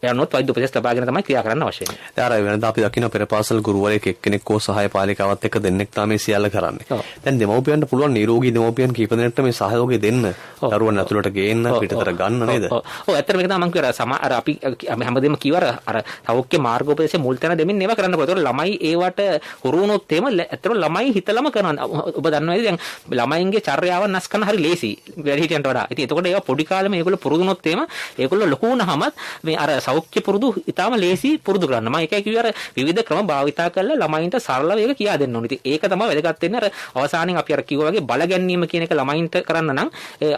යනොත් වෛද්‍ය උපදෙස් ලබාගෙන තමයි ක්‍රියා කරන්න අවශ්‍ය වෙන්නේ. දැන් අර වෙනදා අපි දකින්න පෙරපාසල් ගුරුවරයෙක් එක්කෙනෙක් හෝ සහාය පාලිකාවත් එක්ක දෙන්නෙක් තමයි සියල්ල කරන්නේ. දැන් දෙමව්පියන්ට පුළුවන් නිරෝගී දෙමව්පියන් කීප දෙනෙක්ට මේ සහයෝගය දෙන්න. දරුවන් ඇතුළට ගේන්න පිටතට ගන්න නේද? ඔව් ඇත්තටම මේක තමයි මම කියවර අර අපි හැමදේම කියවර අර සෞඛ්‍ය මාර්ගෝපදේශ මුල් තැන දෙමින් ඒවා කරන්න පුළුවන්. ඒතකොට ළමයි ඒවට හුරු වුණොත් එහෙම ඇත්තටම ළමයි හිතලම කරනවා. ඔබ දන්නවද දැන් ළමයින්ගේ චර්යාව නැස් කරන හරි ලේසි වැඩිහිටියන්ට වඩා. ඉතින් එතකොට ඒවා පොඩි කාලෙම ඒගොල්ලෝ පුරුදු වුණොත් එහෙම ඒගොල්ලෝ ලොකු වුණාමත් මේ අර සෞඛ්‍ය පුරුදු ඉතාලම ලේසි පුරුදු කරන්න. මම ඒකයි කිව්වේ අර විවිධ ක්‍රම භාවිතා කරලා ළමයින්ට සරලව ඒක කියා දෙන්න ඕනේ. ඉතින් ඒක තමයි වැදගත් වෙන්නේ. අර අවසානයේ අපි අර කිව්වා වගේ බල ගැනීම කියන එක ළමයින්ට කරන්න නම්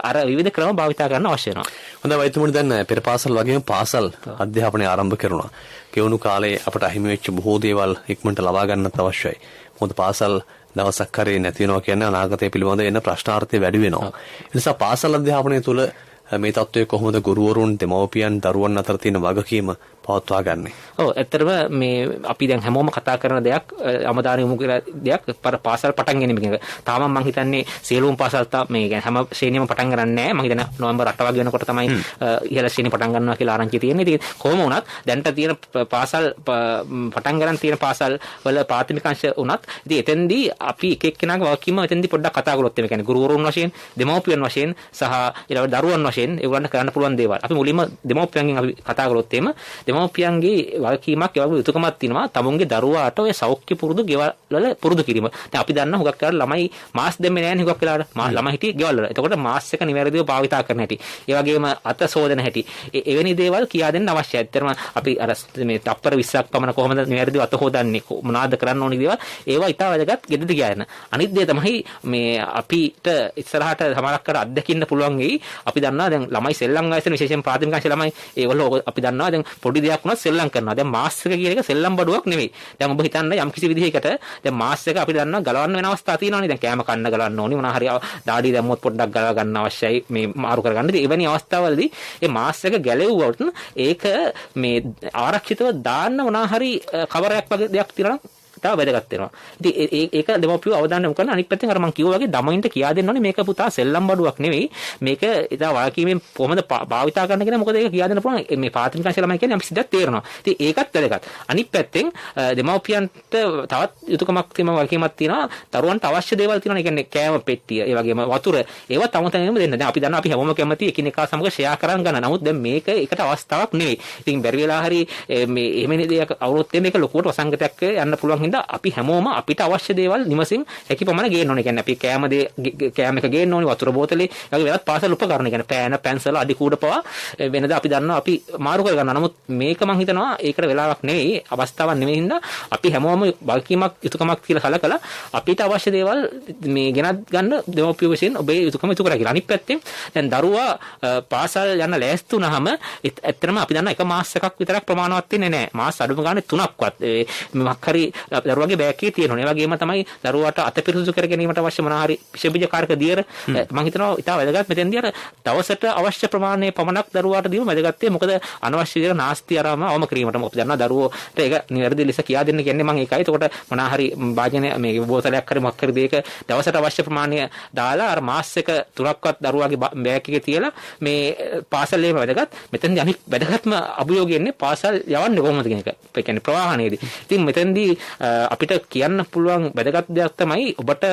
අර විවිධ ක්‍රම භාවිතා කරන්න අවශ්‍ය වෙනවා. හොඳයි වෛද්‍යතුමනි දැන් පෙරපාසල් වගේම පාසල් අධ්‍යාපනය ආරම්භ කරනවා. ගෙවුණු කාලේ අපට අහිමි වෙච්ච බොහෝ දේවල් ඉක්මනට ලබා ගන්නත් අවශ්‍යයි. මොකද පාසල් දවසක් හරි නැති වෙනවා කියන්නේ අනාගතය පිළිබඳ එන ප්‍රශ්නාර්ථය වැඩි වෙනවා. ඒ නිසා පාසල් අධ්‍යාපනය තුළ මේ තත්ත්වයේ කොහොමද ගුරුවරුන් දෙමව්පියන් දරුවන් අතර තියෙන වගකීම පවත්වා ගන්නෙ? ඔව් ඇත්තටම මේ අපි දැන් හැමෝම කතා කරන දෙයක් අවධානය යොමු කරන දෙයක් පාසල් පටන් ගැනීම කියන එක. තාම මම හිතන්නේ සියලුම පාසල් මේ කියන්නේ හැම ශ්‍රේණියම පටන් ගන්නන්නේ නැහැ. මම හිතන්නේ නොවැම්බර් 8 වගේ වෙනකොට තමයි ඉහළ ශ්‍රේණිය පටන් ගන්නවා කියලා ආරංචි තියෙන්නේ. ඉතින් කොහොම වුණත් දැන්ට තියෙන පාසල් පටන් ගන්න තියෙන පාසල් වල ප්‍රාථමික අංශ වුණත් ඉතින් එතෙන්දී අපි එක එක්කෙනාගේ වගකීම එතෙන්දී පොඩ්ඩක් කතා කරොත් මේ කියන්නේ ගුරුවරුන් වශයෙන්, දෙමව්පියන් වශයෙන් සහ ඊළඟ දරුවන් වශයෙන් ඒගොල්ලන්ට කරන්න පුළුවන් දේවල්. අපි මුලින්ම දෙමව්පියන්ගෙන් අපි කතා කරොත් එහෙම දෙමව්පියන්ගේ වගකීමක් ඒ වගේ යුතුයකමක් තියෙනවා. තමුන්ගේ දරුවාට ඔය සෞඛ්‍ය පුරුදු ගෙවල් වල පුරුදු කිරීම. දැන් අපි දන්නා හුඟක් වෙලාවට ළමයි මාස් දෙන්නේ නැහැ නේ හුඟක් වෙලාවට. ළමයි හිටියේ ගෙවල් වල. එතකොට මාස් එක නිවැරදිව භාවිතා කරන හැටි. ඒ වගේම අත සෝදන හැටි. එවැනි දේවල් කියා දෙන්න අවශ්‍යයි. ඇත්තටම අපි අර මේ තප්පර 20ක් පමණ කොහොමද නිවැරදිව අත හොදන්නේ මොනවාද කරන්න ඕනි දේවල් ඒවා ඉතාල වැදගත් ගෙදරට ගියා යන. අනිත් දේ තමයි මේ අපිට ඉස්සරහට සමහරක් කර අත්දකින්න පුළුවන් වෙයි. අපි දන්නවා දැන් ළමයි සෙල්ලම් වයසේන විශේෂයෙන් ප්‍රාථමික අංශ ළමයි ඒගොල්ලෝ අපි දන්නවා දැන් පොඩි දෙයක් වුණත් සෙල්ලම් කරනවා. දැන් මාස් එක කියන එක සෙල්ලම් බඩුවක් නෙවෙයි. දැන් ඔබ හිතන්න යම් කිසි විදිහකට දැන් මාස් එක අපි දන්නවා ගලවන්න වෙන අවස්ථා තියෙනවානේ. දැන් කෑම කන්න ගලවන්න ඕනි. මොනවා හරි දාඩිය දැම්මොත් පොඩ්ඩක් ගලව ගන්න අවශ්‍යයි මේ මාරු කරගන්න. ඉතින් එවැනි අවස්ථාවලදී මේ මාස් එක ගැලෙව්වොත් ඒක මේ ආරක්ෂිතව දාන්න මොනවා හරි කවරයක් වගේ දෙයක් තියෙනවා තා වැදගත් වෙනවා. ඉතින් ඒක දෙමව්පියෝ අවධානය යොමු කරන අනිත් පැත්තෙන් අර මම කිව්වා වගේ ළමයින්ට කියා දෙන්න ඕනේ මේක පුතා සෙල්ලම් බඩුවක් නෙවෙයි. මේක ඉතින් වගකීමෙන් කොහොමද භාවිතා කරන්න කියන මොකද ඒක කියා දෙන්න පුළුවන්. මේ ප්‍රාථමික අංශ ළමයි කියන්නේ අපි සිද්ධාත් තේරෙනවා. ඉතින් ඒකත් වැදගත්. අනිත් පැත්තෙන් දෙමව්පියන්ට තවත් යුතුයකමක් තියෙනවා වගකීමක් තියෙනවා. දරුවන්ට අවශ්‍ය දේවල් තියෙනවා. ඒ කියන්නේ කෑම පෙට්ටිය, ඒ වගේම වතුර ඒවා තම තැනම දෙන්න. දැන් අපි දන්නවා අපි හැමෝම කැමති එකිනෙකා සමග ෂෙයා කරන් ගන්න. නමුත් දැන් මේක එකට අවස්ථාවක් නෙවෙයි. ඉතින් බැරි වෙලා හරි මේ එහෙමනේ දෙයක් අවුරුද්දේ මේක ලොකුවට වසංගතයක් යන්න පුළුවන් හින්දා අපි හැමෝම අපිට අවශ්‍ය දේවල් නිමසින් හැකි පමණ ගේන්න ඕනේ. කියන්නේ අපි කෑම එක ගේන්න ඕනේ, වතුර බෝතලේ වගේ වෙනත් පාසල් උපකරණ. කියන්නේ පෑන, පැන්සල, අඩි කූඩ පවා වෙනදා අපි දන්නවා අපි මාරු කර ගන්නවා. නමුත් මේක මම හිතනවා ඒකට වෙලාවක් නෙවෙයි, අවස්ථාවක් නෙවෙයි හින්දා අපි හැමෝම වගකීමක් යුතුයකමක් කියලා සලකලා අපිට අවශ්‍ය දේවල් මේ ගෙනත් ගන්න දෙමව්පියෝ විසින් ඔබේ යුතුයකම ඉටු කරා කියලා. අනිත් පැත්තෙන් දැන් දරුවා පාසල් යන ලෑස්ති වුණාම ඇත්තටම අපි දන්නා එක මාස එකක් විතරක් ප්‍රමාණවත් වෙන්නේ නැහැ. මාස අඩුම ගානේ 3ක්වත් මොකක් හරි දරුවගේ බෑග් එකේ තියෙනවා. ඒ වගේම තමයි දරුවාට අත පිරිසුදු කර ගැනීමට අවශ්‍ය මොනවා හරි විෂබීජකාරක දියර මම හිතනවා ඉතාල වැදගත්. මෙතෙන්දී අර දවසට අවශ්‍ය ප්‍රමාණය පමණක් දරුවාට දීම වැදගත්. මොකද අනවශ්‍ය විදිහට නාස්ති අරම අවම කිරීමට මොකද දන්නවා දරුවෝට ඒක නිවැරදි ලෙස කියා දෙන්න කියන්නේ මම ඒකයි. එතකොට මොනවා හරි වාජන මේ බෝතලයක් හරි මොකක් හරි දෙයක දවසට අවශ්‍ය ප්‍රමාණය දාලා අර මාස් එක 3ක්වත් දරුවාගේ බෑග් එකේ තියලා මේ පාසල් එකේම වැදගත්. මෙතෙන්දී අනිත් වැදගත්ම අභියෝගය එන්නේ පාසල් යවන්නේ කොහොමද කියන එක. ඒ කියන්නේ ප්‍රවාහනයේදී. ඉතින් මෙතෙන්දී අපිට කියන්න පුළුවන් වැදගත් දෙයක් තමයි ඔබට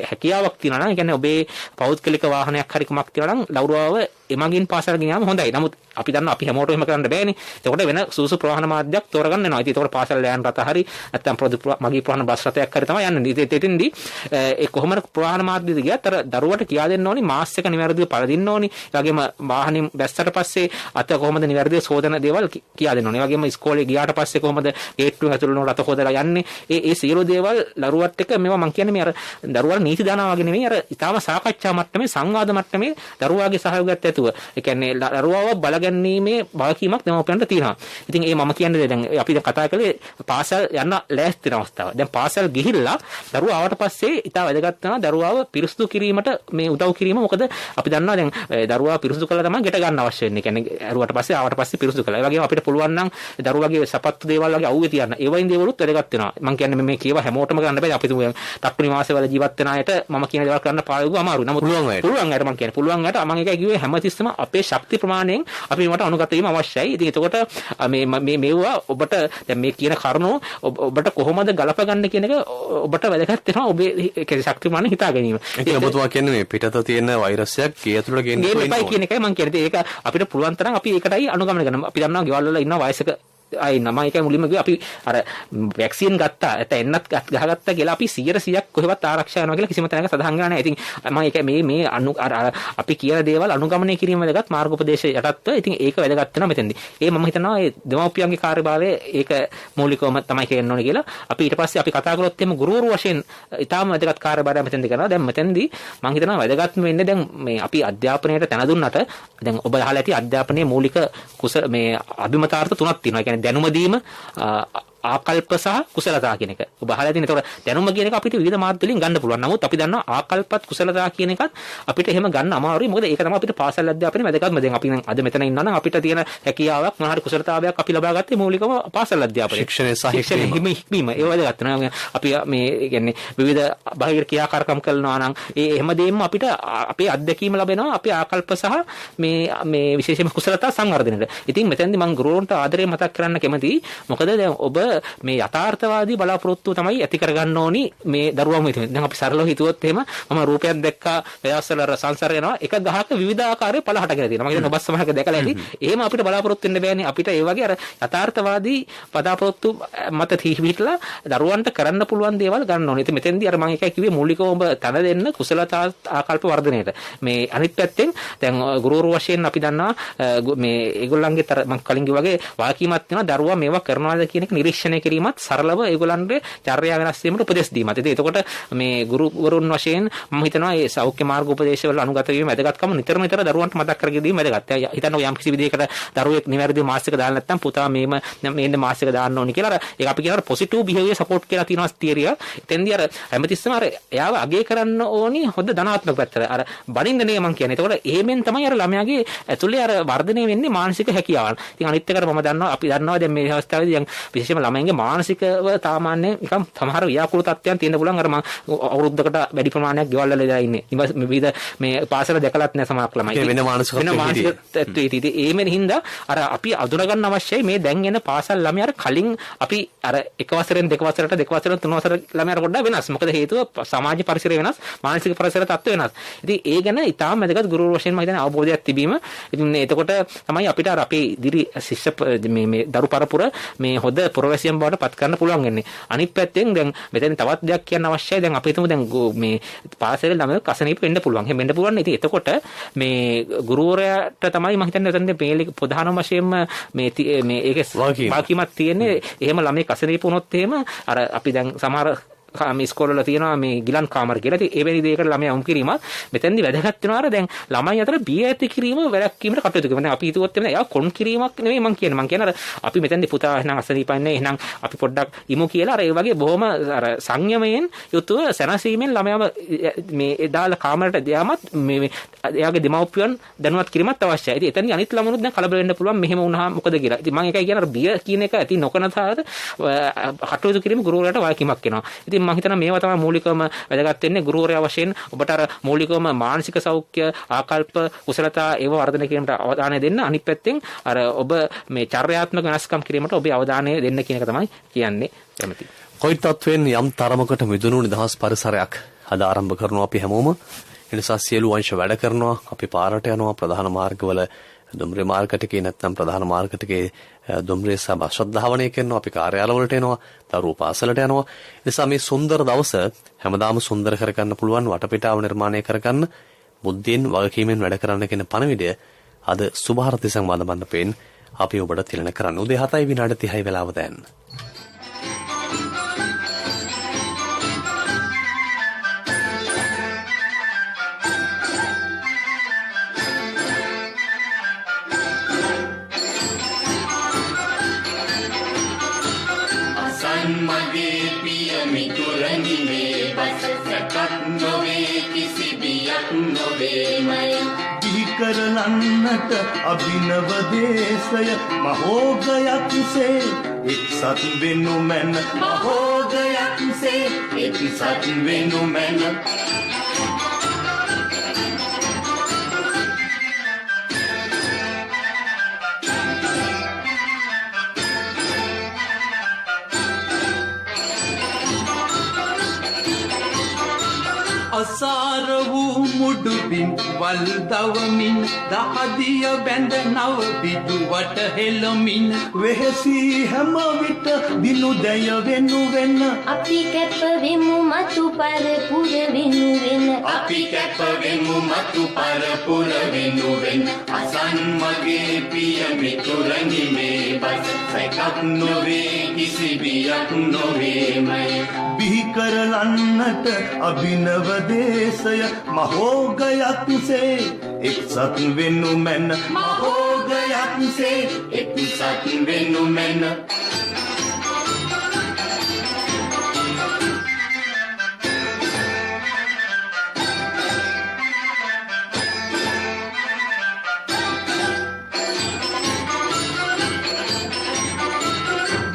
හැකියාවක් තියෙනවා නම්, ඒ කියන්නේ ඔබේ පෞද්ගලික වාහනයක් හරි කුමක් තියෙනවා නම් ලවුරුවව එමගින් පාසල් ගෙනියාම හොඳයි. නමුත් අපි දන්නවා අපි හැමෝටම එහෙම කරන්න බෑනේ. එතකොට වෙන සුසු ප්‍රවාහන මාධ්‍යයක් තෝරගන්න වෙනවා. ඉතින් එතකොට පාසල් යන රට හරි නැත්නම් මගී ප්‍රවාහන බස් රථයක් හරි තමයි යන්නේ. ඉතින් එතෙන්දී ඒ කොහොමද ප්‍රවාහන මාධ්‍යද ගියත් අර දරුවට කියා දෙන්න ඕනි මාස් එක නිවැරදිව පළදින්න ඕනි. ඒ වගේම වාහනින් බැස්සට පස්සේ අත කොහොමද නිවැරදිව සෝදන දේවල් කියා දෙන්න ඕනි. ඒ වගේම ඉස්කෝලේ ගියාට පස්සේ කොහොමද ගේට්ටුවෙන් ඇතුළු වෙන රට හොදලා යන්නේ. ඒ සියලු දේවල් දරුවත් එක්ක මේවා මම කියන්නේ මේ අර දරුවන් නීති දානවා වගේ නෙමෙයි අර ඊටාම සාකච්ඡා මට්ටමේ සංවාද මට්ටමේ දරුවාගේ සහයෝගයත් ඇතුව ඒ කියන්නේ දරුවාව බලගැනීමේ වගකීමක් දෙමව්පියන්ට තියෙනවා. ඉතින් ඒ මම කියන්නේ දැන් අපි දැන් කතා කළේ පාසල් යන්න ලෑස්ති වෙන අවස්ථාව. දැන් පාසල් ගිහිල්ලා දරුවා ආවට පස්සේ ඊට වැදගත් වෙනවා දරුවාව පිරිසුදු කිරීමට මේ උදව් කිරීම. මොකද අපි දන්නවා දැන් දරුවා පිරිසුදු කළා තමයි ගෙට ගන්න අවශ්‍ය වෙන්නේ. කියන්නේ ඇරුවට පස්සේ ආවට පස්සේ පිරිසුදු කළා. ඒ වගේම අපිට පුළුවන් නම් දරුවාගේ සපත්තු දේවල් වගේ අවුවේ තියන්න. ඒ වයින් දේවලුත් වැදගත් වෙනවා. මම කියන්නේ මේ කීවා හැමෝටම ගන්න බෑ. අපි තක්කු නිවාසවල ජීවත් වෙන අයට මම කියන දේවල් කරන්න පාළුව අමාරුයි. නමුත් පුළුවන් අයට මම කියන්නේ පුළුවන් අයට මම එකයි කිව්වේ හැමතිස්සම අපේ ශක්ති ප්‍රමාණයෙන් අපි මේවට අනුගත වීම අවශ්‍යයි. ඉතින් එතකොට මේ මේවා ඔබට දැන් මේ කියන කරුණු ඔබට කොහොමද ගලප ගන්න කියන එක ඔබට වැදගත් වෙනවා. ඔබේ ශක්ති ප්‍රමාණය හිතා ගැනීම. ඒක ඔබතුමා කියන්නේ මේ පිටත තියෙන වෛරසයක් ගේ ඇතුළට ගෙන්න පුළුවන් කියන එකයි මම කියන්නේ. ඒක අපිට පුළුවන් තරම් අපි ඒකටයි අනුගමනය කරනවා. අපි දන්නවා ගෙවල් වල ඉන්න වයසක අය නම එකයි මුලින්ම කිව්වා අපි අර වැක්සින් ගත්තා නැත්නම් එන්නත් ගහගත්තා කියලා අපි 100% කොහෙවත් ආරක්ෂා කරනවා කියලා කිසිම තැනක සඳහන් කරලා නැහැ. ඉතින් මම ඒක මේ අපි කියන දේවල් අනුගමනය කිරීම වැදගත් මාර්ගෝපදේශ යටත්ව. ඉතින් ඒක වැදගත් වෙනවා මෙතෙන්දී. මම හිතනවා මේ දෙමව්පියන්ගේ කාර්යභාරය ඒක මූලිකවම තමයි කියන්න ඕනේ කියලා. අපි ඊට පස්සේ අපි කතා කරොත් එimhe ගුරුවරු වශයෙන් ඊටාම වැදගත් කාර්යභාරය මෙතෙන්දී කරනවා. දැන් මෙතෙන්දී මම හිතනවා වැදගත්ම වෙන්නේ දැන් මේ අපි අධ්‍යාපනයට තැන දුන්නට දැන් ඔබ අහලා ඇති අධ්‍යාපනයේ මූලික මේ අභිමතාර්ථ තුනක් තියෙනවා. දැනුම දීම ආකල්ප සහ කුසලතා කියන එක. ඔබ අහලා තියෙන. ඒතකොට දැනුම කියන එක අපිට විවිධ මාධ්‍ය වලින් ගන්න පුළුවන්. නමුත් අපි දන්නවා ආකල්පත් කුසලතා කියන එකත් අපිට එහෙම ගන්න අමාරුයි. මොකද ඒක තමයි අපිට පාසල් අධ්‍යාපනයේ වැදගත්ම. දැන් අපි අද මෙතන ඉන්නවා නම් අපිට තියෙන හැකියාවක් මොනවා හරි කුසලතාවයක් අපි ලබා ගත්තේ මූලිකව පාසල් අධ්‍යාපනයේ. ශික්ෂණය සහ හික්මීම. ඒ වැදගත් වෙනවා. අපි මේ කියන්නේ විවිධ බාහිර ක්‍රියාකාරකම් කරනවා නම් ඒ හැමදේම අපිට අපේ අත්දැකීම ලැබෙනවා. අපේ ආකල්ප සහ මේ විශේෂයෙන්ම කුසලතා සංවර්ධනයට. ඉතින් මෙතෙන්දී මම ගුරුවරුන්ට ආදරේ මතක් කරන්න කැමතියි. මොකද දැන් ඔබ මේ යථාර්ථවාදී බලාපොරොත්තු තමයි ඇති කරගන්න ඕනි මේ දරුවම හිතෙන්නේ. දැන් අපි සරලව හිතුවොත් එහෙම මම රූපයක් දැක්කා වෙනස්වල සංසාර යනවා එක ගහක විවිධාකාරයේ පළ හට කියලා තියෙනවා. මම කියන්නේ ඔබ සමහරක දැකලා ඇති. එහෙම අපිට බලාපොරොත්තු වෙන්න බෑනේ. අපිට ඒ වගේ අර යථාර්ථවාදී බලාපොරොත්තු මත හිටලා දරුවන්ට කරන්න පුළුවන් දේවල් ගන්න ඕනේ. ඉතින් මෙතෙන්දී අර මම එකයි කිව්වේ මූලිකව ඔබ තන දෙන්න කුසලතා ආකල්ප වර්ධනයට. මේ අනිත් පැත්තෙන් දැන් ගුරුවරු වශයෙන් අපි දන්නවා මේ ඒගොල්ලන්ගේ මම කලින් කිව්වා වගේ වාකීමක් වෙනවා දරුවා මේවා කරනවාද කියන එක නිරීක්ෂණය කිරීමත් සරලව ඒගොල්ලන්ගේ චර්යා වෙනස් වීමට උපදෙස් දීමත්. ඉතින් එතකොට මේ ගුරුවරුන් වශයෙන් මම හිතනවා මේ සෞඛ්‍ය මාර්ග උපදේශවල අනුගත වීම වැදගත්කම නිතර දරුවන්ට මතක් කර දීම වැදගත්. හිතන්න යම් කිසි විදිහකට දරුවෙක් නිවැරදි මාසික දාලා නැත්නම් පුතා මේන්න මාසික දාන්න ඕනි කියලා අර ඒක අපි කියනවා පොසිටිව් බිහේවියර් සපෝට් කියලා තියෙනවා තියරිය. එතෙන්දී අර හැමතිස්සම අර එයාව අගය කරන්න ඕනි හොඳ ධනාත්මක පැත්තට. අර බනින්න නේ මම කියන්නේ. එතකොට එහෙමෙන් තමයි අර ළමයාගේ ඇතුලේ අර වර්ධනය වෙන්නේ මානසික හැකියාවන්. ඉතින් අනිත් එකට මම දන්නවා අපි දන්නවා දැන් මේ අවස්ථාවේදී දැන් විශේෂයෙන්ම ළමයින්ගේ මානසිකව සාමාන්‍ය නිකම් සමහර ව්‍යාකූල තත්ත්වයන් තියෙන්න පුළුවන්. අර මම අවුරුද්දකට වැඩි ප්‍රමාණයක් ගෙවල් වල ඉඳලා ඉන්නේ. විවිධ මේ පාසල දැකලත් නැහැ සමහර ළමයි. වෙන මානසික තත්ත්වෙ ඒමෙන් හින්දා අර අපි අඳුන ගන්න අවශ්‍යයි මේ දැන් එන පාසල් ළමයාට කලින් අපි අර එක වසරෙන් දෙක වසරට දෙක වසරෙන් තුන වසර ළමයාට පොඩ්ඩක් වෙනස්. මොකද හේතුව සමාජ පරිසරය වෙනස්, මානසික පරිසර තත්ත්ව වෙනස්. ඉතින් ඒ ගැන ඉතාම වැදගත් ගුරු වශයෙන් මම හිතන්නේ අවබෝධයක් තිබීම. ඉතින් එතකොට තමයි අපිට අර අපේ ඉදිරි ශිෂ්‍ය මේ දරු පරපුර මේ හොඳ පුරවැසියන් බවට පත් කරන්න පුළුවන් වෙන්නේ. අනිත් පැත්තෙන් දැන් මෙතන තවත් දෙයක් කියන්න අවශ්‍යයි. දැන් අපි හිතමු දැන් මේ පාසලේ ළමයි කසනීප වෙන්න පුළුවන්. එහෙම වෙන්න පුළුවන්. ඉතින් එතකොට මේ ගුරුවරයාට තමයි මම හිතන්නේ එතනදී මේ ප්‍රධාන වශයෙන්ම මේ ඒකේ වාකීමක් තියෙන්නේ. එහෙම ළමයි කසනීප වුණොත් එහෙම අර අපි දැන් සමහර මේ ඉස්කෝලවල තියෙනවා මේ ගිලන් කාමර කියලා. ඉතින් ඒ වැනි දෙයකට ළමයා යොමු කිරීමත් මෙතෙන්දි වැදගත් වෙනවා. අර දැන් ළමයි අතර බිය ඇති කිරීම වැළැක්වීමට කටයුතු කරනවා. අපි හිතුවොත් එන්නේ එයා කොන් කිරීමක් නෙමෙයි මම කියන්නේ. මම කියන්නේ අර අපි මෙතෙන්දි පුතා එහෙනම් අසනීපන්නේ එහෙනම් අපි පොඩ්ඩක් ඉමු කියලා අර ඒ වගේ බොහොම අර සංයමයෙන් යුතුව සැනසීමෙන් ළමයාම මේ එදාලා කාමරයට ගියාමත් මේ එයාගේ දෙමව්පියන් දැනුවත් කිරීමත් අවශ්‍යයි. ඉතින් එතනදි අනිත් ළමනුත් දැන් කලබල වෙන්න පුළුවන් මෙහෙම වුණාම මොකද කියලා. ඉතින් මම ඒකයි කියන්නේ අර බිය කියන එක ඇති නොකන තාර කටයුතු කිරීම ගුරුවරයාට වාකිමක් වෙනවා. ඉතින් මම හිතනවා මේවා තමයි මූලිකවම වැදගත් වෙන්නේ ගුරුවරයා වශයෙන් ඔබට අර මූලිකවම මානසික සෞඛ්‍ය ආකල්ප කුසලතා ඒව වර්ධනය කිරීමට අවධානය දෙන්න. අනිත් පැත්තෙන් අර ඔබ මේ චර්යාත්මක වෙනස්කම් කිරීමට ඔබේ අවධානය දෙන්න කියන එක තමයි කියන්නේ කැමති. කොයි තත්වෙන් යම් තරමකට මිදුණු නිදහස් පරිසරයක් අද ආරම්භ කරනවා අපි හැමෝම. ඒ නිසා සියලු අංශ වැඩ කරනවා. අපි පාරට යනවා ප්‍රධාන මාර්ගවල දුම්රිය මාර්ග ටිකේ නැත්නම් ප්‍රධාන මාර්ග ටිකේ දුම්රිය සහ බස් ශ්‍රද්ධාවණය කරනවා. අපි කාර්යාලවලට එනවා. දරුවෝ පාසලට යනවා. ඒ නිසා මේ සුන්දර දවස හැමදාම සුන්දර කරගන්න පුළුවන් වටපිටාව නිර්මාණය කරගන්න බුද්ධියෙන් වගකීමෙන් වැඩ කරන්න කියන පණවිඩය අද සුභාරති සංවාද මණ්ඩපයෙන් අපි ඔබට තිලන කරන්න. උදේ 7:30 වෙලාව දැන්. බස සැකක් නොවේ කිසි බියක් නොවේමයි කරලන්නට අභිනව දේශය මහෝගයක්සේ එක්සත් වෙනු මැන මහෝගයක්සේ එක්සත් වෙනු මැන අසාර වූ මුඩුබින් වල් දවමින් දහදිය බැඳ නව බිදුවට හෙළමින් වෙහෙසී හැම විට දිනු දැය වෙනු වෙන අපි කැප වෙමු මතු පරපුර වෙනුවෙන අපි කැප වෙමු මතු පරපුර වෙනුවෙන් අසන් මගේ පිය මිතුරනි මේ බස සැකක් නොවේ කිසි බියක් නොවේමයි බිහි කරලන්නට අභිනව දේශය මහෝගයක්සේ එක්සත් වෙනු මැන මහෝගයක්සේ එක්සත් වෙනු මැන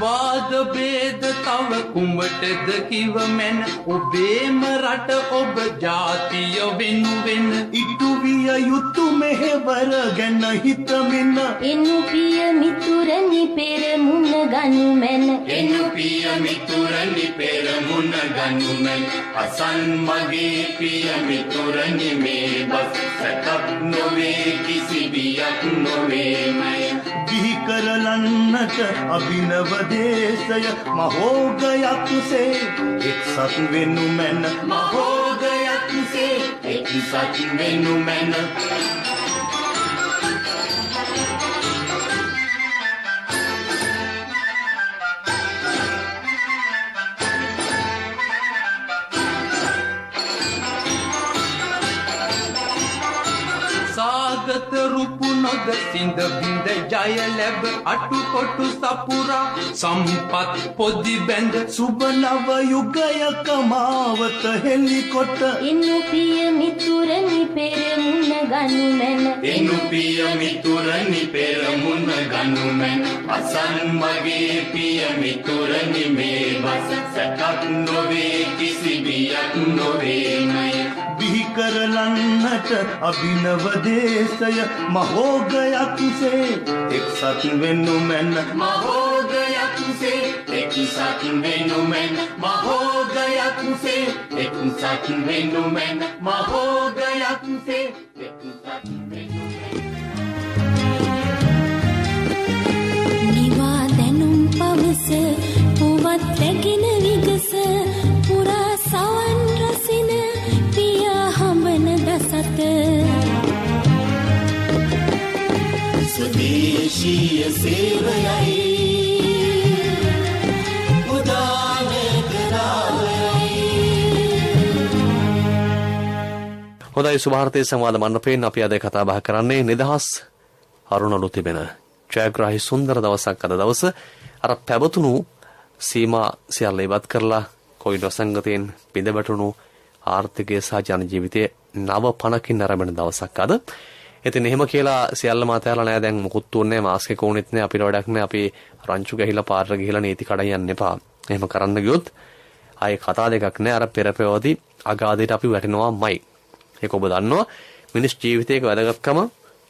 වාද බේද තව කුමටද කිව මැන ඔබේම රට ඔබ ජාතිය වෙනුවෙන් ඉටු විය යුතු මෙහෙවර ගැන හිතමින් එනු පිය මිතුරනි පෙරමුණ ගනු මැන එනු පිය මිතුරනි පෙරමුණ ගනු මැන අසන් මගේ පිය මිතුරනි මේ බස සැකක් නොවේ කිසි බියක් නොවේමයි බිහි කරලන්නට අභිනව දේශය මහෝගයක්සේ එක්සත් වෙනු මැන මහෝගයක්සේ එක්සත් වෙනු මැන සාගත රුපු නොද සිඳ බිඳ ජය ලැබ අටුකොටු සපුරා සම්පත් පොදි බැඳ සුබ නව යුගයක මාවත හෙලිකොට එනු පිය මිතුරනි පෙරමුණ ගනු මැන එනු පිය මිතුරනි පෙරමුණ ගනු මැන අසන් මගේ පිය මිතුරනි මේ බස සැකක් නොවේ කිසි බියක් නොවේමයි බිහි කරලන්නට අභිනව දේශය මහෝගයක්සේ එක්සත් වෙනු මැන මහෝගයක්සේ එක්සත් වෙනු මැන මහෝගයක්සේ එක්සත් වෙනු මැන මහෝගයක්සේ එක්සත් වෙනු නිවා දැනුම් පවස පුවත් රැගෙන විගස පුරා සවන් රසින පියා හඹන දසත ස්වදේශීය සේවයයි උදාන කරාවයි හොඳයි සුභාරතේ සංවාද මණ්ඩපයෙන් අපි අද කතා බහ කරන්නේ නිදහස් අරුණලු තිබෙන ජයග්‍රාහී සුන්දර දවසක් අද දවස අර පැවතුණු සීමා සියල්ල ඉවත් කරලා කොවිඩ් වසංගතයෙන් බිඳවැටුණු ආර්ථිකය සහ ජන ජීවිතයේ නව පණකින් ආරම්භන දවසක් අද. ඉතින් එහෙම කියලා සියල්ල මාතයලා නෑ දැන් මුකුත් උන්නේ මාස්ක් එක ඕනෙත් නෑ අපිට වැඩක් නෑ අපි රංචු ගහිලා පාරට ගිහිලා නීති කඩන් යන්න එපා. එහෙම කරන්න ගියොත් ආයේ කතා දෙකක් නෑ අර පෙරපෙවදී අගාධයට අපි වැටෙනවාමයි. ඒක ඔබ දන්නවා මිනිස් ජීවිතයක වැදගත්කම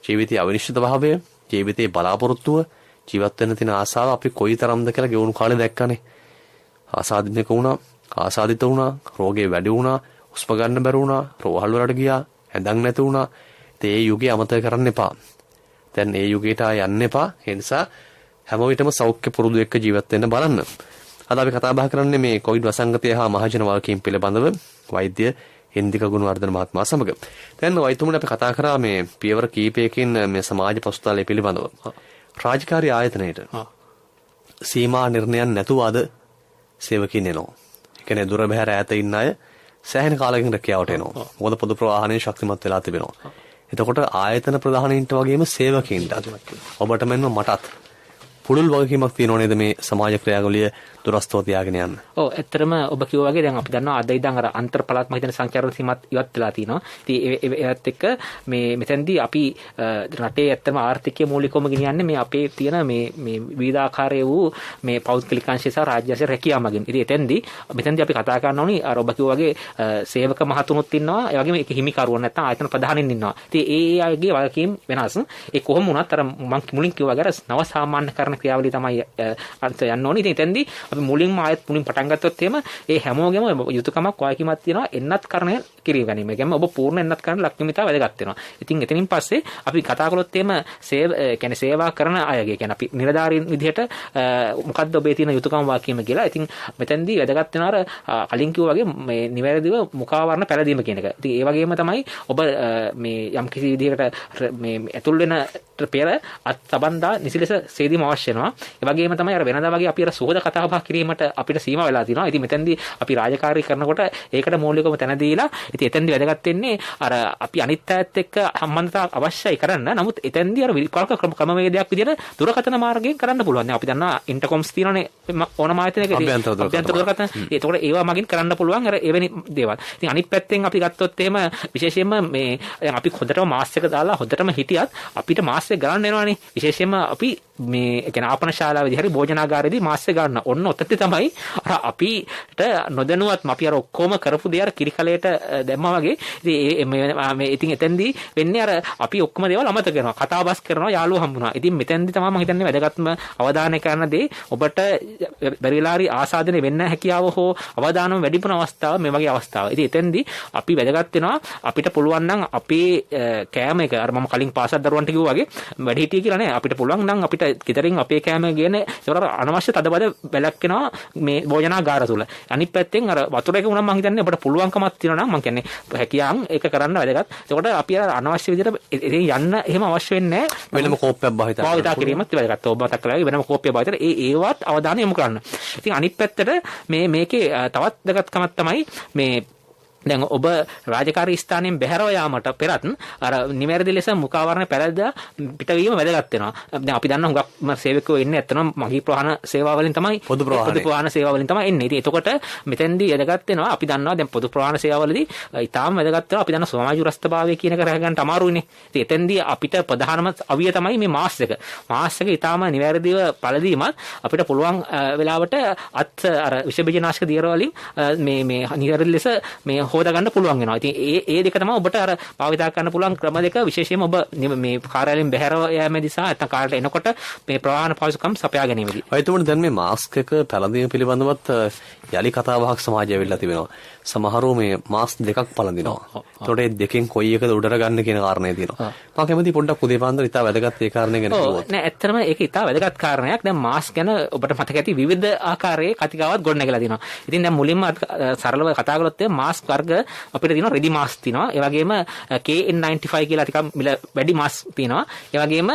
ජීවිතයේ අවිනිශ්චිත භාවය ජීවිතයේ බලාපොරොත්තුව ජීවත් වෙන්න තියෙන ආසාව අපි කොයිතරම්ද කියලා ගෙවුණු කාලේ දැක්කනේ. ආසාදිතක වුණා, ආසාදිත වුණා, රෝගේ වැඩි වුණා, හුස්ම ගන්න බැරි වුණා, රෝහල් වලට ගියා, ඇඳන් නැති වුණා. ඒ යුගය අමතක කරන්න එපා. දැන් ඒ යුගයට යන්න එපා. ඒ නිසා හැම විටම සෞඛ්‍ය පුරුදු එක්ක ජීවත් වෙන්න බලන්න. අද අපි කතා බහ කරන්නේ මේ කොවිඩ් වසංගතය හා මහජන වගකීම් පිළිබඳව වෛද්‍ය ඉන්දික ගුණවර්ධන මහත්මයා සමග. දැන් වෛද්‍යතුමනි අපි කතා කරා මේ පියවර කීපයකින් මේ සමාජ පසුතලය පිළිබඳව. රාජකාරී ආයතනයේට සීමා නිර්ණයන් නැතුව අද සේවකින් එනවා. ඒ කියන්නේ දුර බැහැර ඈත ඉන්න අය සෑහෙන කාලයකින් රැකියාවට එනවා. මොකද පොදු ප්‍රවාහනයේ ශක්තිමත් වෙලා තිබෙනවා. එතකොට ආයතන ප්‍රධානීන්ට වගේම සේවකීන්ට ඔබට මෙන්ම මටත් පුළුල් වගකීමක් තියෙනව නේද මේ සමාජ ක්‍රියාවලිය දුරස්තව තියාගෙන යන්න. ඔව් ඇත්තටම ඔබ කිව්වා වගේ දැන් අපි දන්නවා අද ඉඳන් අර අන්තර් පළාත් මහිතන සංඛ්‍යාරණ සීමාත් ඉවත් වෙලා තිනවා. ඉතින් ඒත් එක්ක මේ මෙතෙන්දී අපි රටේ ඇත්තම ආර්ථිකය මූලිකවම ගෙනියන්නේ මේ අපේ තියෙන මේ විවිධාකාරයේ වූ මේ පෞද්ගලිකාංශය සහ රාජ්‍යාංශ රැකියාව මගින්. ඉතින් මෙතෙන්දී අපි කතා කරන්න ඕනි අර ඔබ කිව්වා වගේ සේවක මහතුනුත් ඉන්නවා. ඒ වගේම ඒක හිමිකරුවන් නැත්නම් ආයතන ප්‍රධානීන් ඉන්නවා. ඉතින් ඒ අයගේ වගකීම් වෙනස්. ඒ කොහොම වුණත් අර මම මුලින් කිව්වා වගේ නව සාමාන්‍යකරණ ක්‍රියාවලිය තමයි අන්ත යන්න ඕනි. ඉතින් එතෙන්දී අපි මුලින් පටන් ගත්තොත් එහෙම ඒ හැමෝගෙම යුතුයකමක් වගකීමක් තියෙනවා එන්නත් කරණය කිරීම ගැනීම. ඒ කියන්නේ ඔබ පූර්ණ එන්නත් කරන්න ලක්ෂ්‍යමිතාව වැදගත් වෙනවා. ඉතින් එතනින් පස්සේ අපි කතා කළොත් එහෙම කියන්නේ සේවා කරන අයගේ කියන්නේ අපි නිලධාරීන් විදිහට මොකද්ද ඔබේ තියෙන යුතුයකම් වගකීම කියලා. ඉතින් මෙතෙන්දී වැදගත් වෙනවා අර කලින් කිව්වා වගේ මේ නිවැරදිව මුඛාවරණ පැළඳීම කියන එක. ඉතින් ඒ වගේම තමයි ඔබ මේ යම් කිසි විදිහකට මේ ඇතුල් වෙන පෙර අත් සබන්දා නිසිලෙස සේදීම අවශ්‍ය වෙනවා. ඒ වගේම තමයි අර වෙනදා වගේ අපි අර සුහද කතා බහ කිරීමට අපිට සීමා වෙලා තියෙනවා. ඉතින් මෙතෙන්දී අපි රාජකාරී කරනකොට ඒකට මූලිකවම තැන දීලා ඉතින් එතෙන්දී වැදගත් වෙන්නේ අර අපි අනිත් අයත් එක්ක සම්බන්ධතාවක් අවශ්‍යයි කරන්න. නමුත් එතෙන්දී අර විකල්ප ක්‍රමවේදයක් විදිහට දුරකථන මාර්ගයෙන් කරන්න පුළුවන්. දැන් අපි දන්නවා ඉන්ටර්කොම්ස් තියෙනනේ ඕනම ආයතනයක අභ්‍යන්තර දුරකථන. ඒතකොට ඒවා මගින් කරන්න පුළුවන් අර එවැනි දේවල්. ඉතින් අනිත් පැත්තෙන් අපි ගත්තොත් එහෙම විශේෂයෙන්ම මේ දැන් අපි හොඳටම මාස් එක දාලා හොඳටම හිටියත් අපිට මාස් එක ගන්න වෙනවනේ. විශේෂයෙන්ම අපි මේ කියන්නේ ආපන ශාලාවේදී හරි භෝජනාගාරයේදී මාස් එක ගන්න. ඔන්න ඔතනදී තමයි අර අපිට නොදැනුවත්ම අපි අර ඔක්කොම කරපු දේ අර කිරිකලයට දැම්මා වගේ. ඉතින් එතෙන්දී වෙන්නේ අර අපි ඔක්කොම දේවල් අමතක කරනවා. කතා බස් කරනවා යාළුවෝ හම්බුනා. ඉතින් මෙතෙන්දී තමයි මම හිතන්නේ වැදගත්ම අවධානය කරන දේ ඔබට බැරිලාරි ආසාදනය වෙන්න හැකියාව හෝ අවධානම වැඩිපුන අවස්ථාව මේ වගේ අවස්ථාව. ඉතින් එතෙන්දී අපි වැදගත් වෙනවා අපිට පුළුවන් නම් අපේ කෑම එක අර මම කලින් පාසල් දරුවන්ට කිව්වා වගේ වැඩිහිටිය කියලා නෑ. අපිට පුළුවන් නම් අපිට ගෙදරින් අපේ කෑම ගෙන ඒතර අනවශ්‍ය තදබද බැලක් වෙනවා මේ භෝජනාගාර තුල. අනිත් පැත්තෙන් අර වතුර එක උනම් මම හිතන්නේ අපිට පුළුවන්කමක් තියෙනවා නම් මම කියන්නේ හැකියාවන් ඒක කරන්න වැදගත්. ඒකට අපි අර අනවශ්‍ය විදිහට යන්න එහෙම අවශ්‍ය වෙන්නේ නෑ. වෙනම කෝප්පයක් භාවිතා කිරීමත් වැදගත්. ඔබ මතක් කළා වෙනම කෝප්පයක් භාවිතට ඒවත් අවධානය යොමු කරන්න. ඉතින් අනිත් පැත්තට මේකේ තවත් වැදගත්කමක් තමයි මේ දැන් ඔබ රාජකාරී ස්ථානයෙන් බැහැරව යාමට පෙරත් අර නිවැරදි ලෙස මුඛාවරණ පැළඳලා පිටවීම වැදගත් වෙනවා. දැන් අපි දන්නවා හුඟක් සේවකයෝ එන්නේ ඇත්තටම මගී ප්‍රවාහන සේවා වලින් තමයි පොදු ප්‍රවාහන සේවා වලින් තමයි එන්නේ. ඉතින් එතකොට මෙතෙන්දී වැදගත් වෙනවා අපි දන්නවා දැන් පොදු ප්‍රවාහන සේවාවලදී ඊටාම වැදගත් වෙනවා අපි දන්නවා සමාජ දුරස්ථභාවය කියන එක රැක ගන්න අමාරුයිනේ. ඉතින් එතෙන්දී අපිට ප්‍රධානම අවිය තමයි මේ මාස් එක. මාස් එක ඊටාම නිවැරදිව පළදීමත් අපිට පුළුවන් වෙලාවට අර විෂ බීජනාශක දියර වලින් මේ නිවැරදි ලෙස මේ හොදා ගන්න පුළුවන් වෙනවා. ඉතින් ඒ දෙක තමයි ඔබට අර භාවිතා කරන්න පුළුවන් ක්‍රම දෙක. විශේෂයෙන්ම ඔබ මේ කාර්යාලයෙන් බැහැරව යෑමේදී සහ නැත්නම් කාර්යාලයට එනකොට මේ ප්‍රවාහන පහසුකම් සපයා ගැනීමදී. ඔයතුමනි දැන් මේ මාස්ක් එක පැළඳීම පිළිබඳවත් යලි කතාබහක් සමාජය වෙලා තිබෙනවා. සමහරව මේ මාස්ක් දෙකක් පළඳිනවා. ඒතකොට ඒ දෙකෙන් කොයි එකද උඩට ගන්න කියන කාරණේ තියෙනවා. මම කැමති පොඩ්ඩක් උදේ පාන්දර ඉතා වැදගත් ඒ කාරණේ ගැන කිව්වොත්. නෑ ඇත්තටම ඒක ඉතා වැදගත් කාරණයක්. දැන් මාස්ක් ගැන ඔබට මතක ඇති විවිධ ආකාරයේ කතිකාවත් ගොඩනැගලා තියෙනවා. ඉතින් දැන් මුලින්ම සරලව කතා කළොත් මාස්ක් වර්ග අපිට තියෙනවා රෙදි මාස්ක් තියෙනවා. ඒ වගේම KN95 කියලා ටිකක් මිල වැඩි මාස්ක් තියෙනවා. ඒ වගේම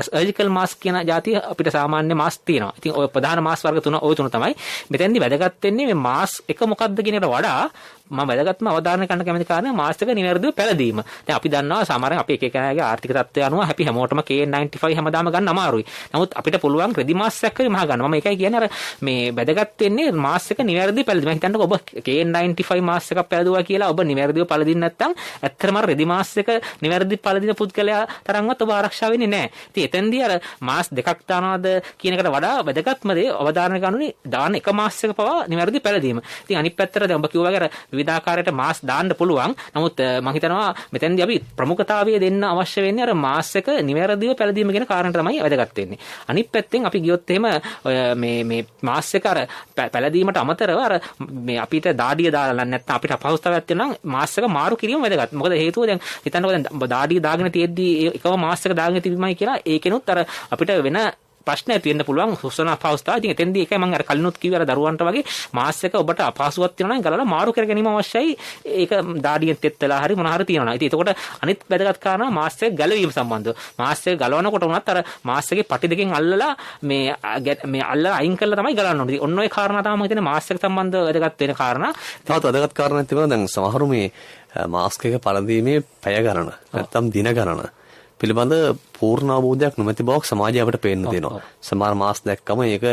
සර්ජිකල් මාස්ක් කියන જાතිය අපිට සාමාන්‍ය මාස්ක් තියෙනවා. ඉතින් ඔය ප්‍රධාන මාස්ක් වර්ග ওই තුන තමයි. මෙතෙන්දි වැදගත් වෙන්නේ මේ මාස්ක් එක මොකක්ද කියන එකට වඩා මම වැදගත්ම අවධානය කරන්න කැමති කාරණා මාස් එක නිවැරදිව පැළඳීම. දැන් අපි දන්නවා සමහරවිට අපි එක එකනාගේ ආර්ථික තත්ත්වය අනුව අපි හැමෝටම KN95 හැමදාම ගන්න අමාරුයි. නමුත් අපිට පුළුවන් රෙදි මාස් එකක් හරි මහා ගන්න. මම ඒකයි කියන්නේ අර මේ වැදගත් වෙන්නේ මාස් එක නිවැරදිව පැළඳීම. මම හිතන්නකෝ ඔබ KN95 මාස් එකක් පැළඳුවා කියලා ඔබ නිවැරදිව පැළඳින්න නැත්නම් ඇත්තටම රෙදි මාස් එක නිවැරදිව පැළඳින පුද්ගලයා තරම්වත් ඔබ ආරක්ෂා වෙන්නේ නැහැ. ඉතින් එතෙන්දී අර මාස් දෙකක් දානවාද කියන එකට වඩා වැදගත්ම දේ අවධානය ගන්නුනේ දාන එක මාස් එක පවා නිවැරදිව පැළඳීම. ඉතින් අනිත් පැත්තට දැන් ඔබ කිව්වා වගේ අර විවිධාකාරයට මාස් දාන්න පුළුවන්. නමුත් මම හිතනවා මෙතෙන්දී අපි ප්‍රමුඛතාවය දෙන්න අවශ්‍ය වෙන්නේ අර මාස් එක නිවැරදිව පැළඳීම කියන කාරණට තමයි වැදගත් වෙන්නේ. අනිත් පැත්තෙන් අපි ගියොත් එහෙම මේ මාස් එක අර පැළඳීමට අමතරව අර මේ අපිට දාඩිය දාලා නැත්නම් අපිට අපහසුතාවයක් තියෙනවා නම් මාස් එක මාරු කිරීම වැදගත්. මොකද හේතුව දැන් හිතන්නකෝ දැන් දාඩිය දාගෙන තියෙද්දී එකම මාස් එක දාගෙන තිබීමයි කියලා ඒකෙනුත් අර අපිට වෙන ප්‍රශ්න ඇති වෙන්න පුළුවන් හුස්වන අපහසුතාව. ඉතින් එතෙන්දී ඒකයි මම අර කලිනුත් කිව්වේ අර දරුවන්ට වගේ මාස් එක ඔබට අපහසුවක් තියෙනවා නම් ගලලා මාරු කර ගැනීම අවශ්‍යයි. ඒක දාඩියෙන් තෙත් වෙලා හරි මොනවා හරි තියෙනවා. ඉතින් එතකොට අනිත් වැදගත් කාරණා මාස් එක ගැලවීම සම්බන්ධව. මාස් එක ගලවනකොට උනත් අර මාස් එකේ පටි දෙකෙන් අල්ලලා මේ අල්ලලා අයින් කරලා තමයි ගලවන්න ඕනේ. ඉතින් ඔන්න ඔය කාරණා තමයි මම හිතන්නේ මාස් එක සම්බන්ධව වැදගත් වෙන කාරණා. තවත් වැදගත් කාරණාවක් තිබුණා. දැන් සමහරු මේ මාස්ක් එක පළඳීමේ පැය ගණන නැත්නම් දින ගණන පිළිබඳ පූර්ණ අවබෝධයක් නොමැති බවක් සමාජය අපිට පේන්න තියෙනවා. සමහර මාස් දැක්කම ඒක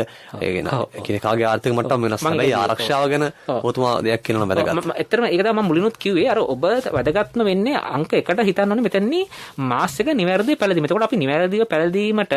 එකිනෙකාගේ ආර්ථික මට්ටම වෙනස් වෙනයි. ආරක්ෂාව ගැන ඔතුමා දෙයක් කියනවා වැදගත්. ඇත්තටම ඒක තමයි මම මුලිනුත් කිව්වේ. අර ඔබ වැදගත්ම වෙන්නේ අංක 1ට හිතන්න ඕනේ මෙතනදී මාස් එක නිවැරදිව පැලදීම. එතකොට අපි නිවැරදිව පැලදීමට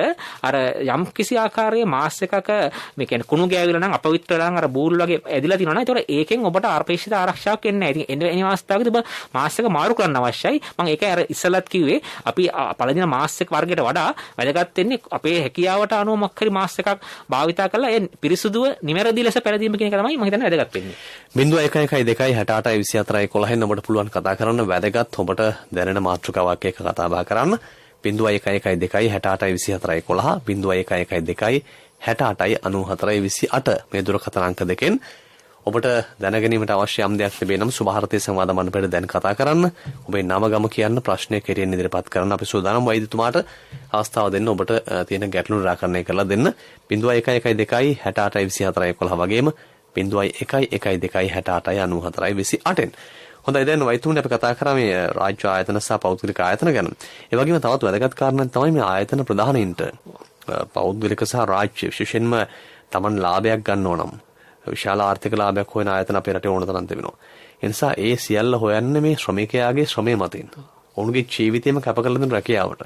අර යම් කිසි ආකාරයේ මාස් එකක මේ කියන්නේ කුණු ගෑවිලා නම් අපවිත්‍ර වෙලා නම් අර බූල් වගේ ඇදිලා තියෙනවා නේද? ඒතකොට ඒකෙන් ඔබට අපේක්ෂිත ආරක්ෂාවක් එන්නේ නැහැ. ඉතින් එනි අවස්ථාවකදී ඔබ මාස් එක මාරු කරන්න අවශ්‍යයි. මම ඒකයි අර ඉස්සලත් කිව්වේ අපි පළදින මාස් එක වර්ගයට වඩා වැදගත් වෙන්නේ අපේ හැකියාවට අනුව මොකක් හරි මාස් එකක් භාවිතා කරලා ඒ පිරිසුදුව නිවැරදි ලෙස පැලදීම කියන එක තමයි මම හිතන්නේ වැදගත් වෙන්නේ. 0112 68 11 ඔබට පුළුවන් කතා කරන්න වැදගත් ඔබට දැනෙන මාතෘකාවක් එක්ක කතා බහ කරන්න. 0112 68 24 11 0112 68 94 28 මේ දුරකථන අංක දෙකෙන් ඔබට දැනගැනීමට අවශ්‍ය යම් දෙයක් තිබේ නම් සුභාරතී සංවාද මණ්ඩපයට දැන් කතා කරන්න. ඔබේ නම ගම කියන්න ප්‍රශ්නය කෙරෙන් ඉදිරිපත් කරන්න. අපි සූදානම් වෛද්‍යතුමාට අවස්ථාව දෙන්න ඔබට තියෙන ගැටලු निराකරණය කරලා දෙන්න. 0112 68 24 11 වගේම 0112 68 94 28. හොඳයි දැන් වෛද්‍යතුමනි අපි කතා කරා මේ රාජ්‍ය ආයතන සහ පෞද්ගලික ආයතන ගැන. ඒ වගේම තවත් වැදගත් කාරණාවක් තමයි මේ ආයතන ප්‍රධානීන්ට පෞද්ගලික සහ රාජ්‍ය විශේෂයෙන්ම Taman ලාභයක් ගන්නව නම් විශාල ආර්ථික ලාභයක් හොයන ආයතන අපේ රටේ ඕන තරම් තිබෙනවා. ඒ නිසා ඒ සියල්ල හොයන්නේ මේ ශ්‍රමිකයාගේ ශ්‍රමය මතින්. ඔවුන්ගේ ජීවිතයම කැප කරලා දෙන රැකියාවට.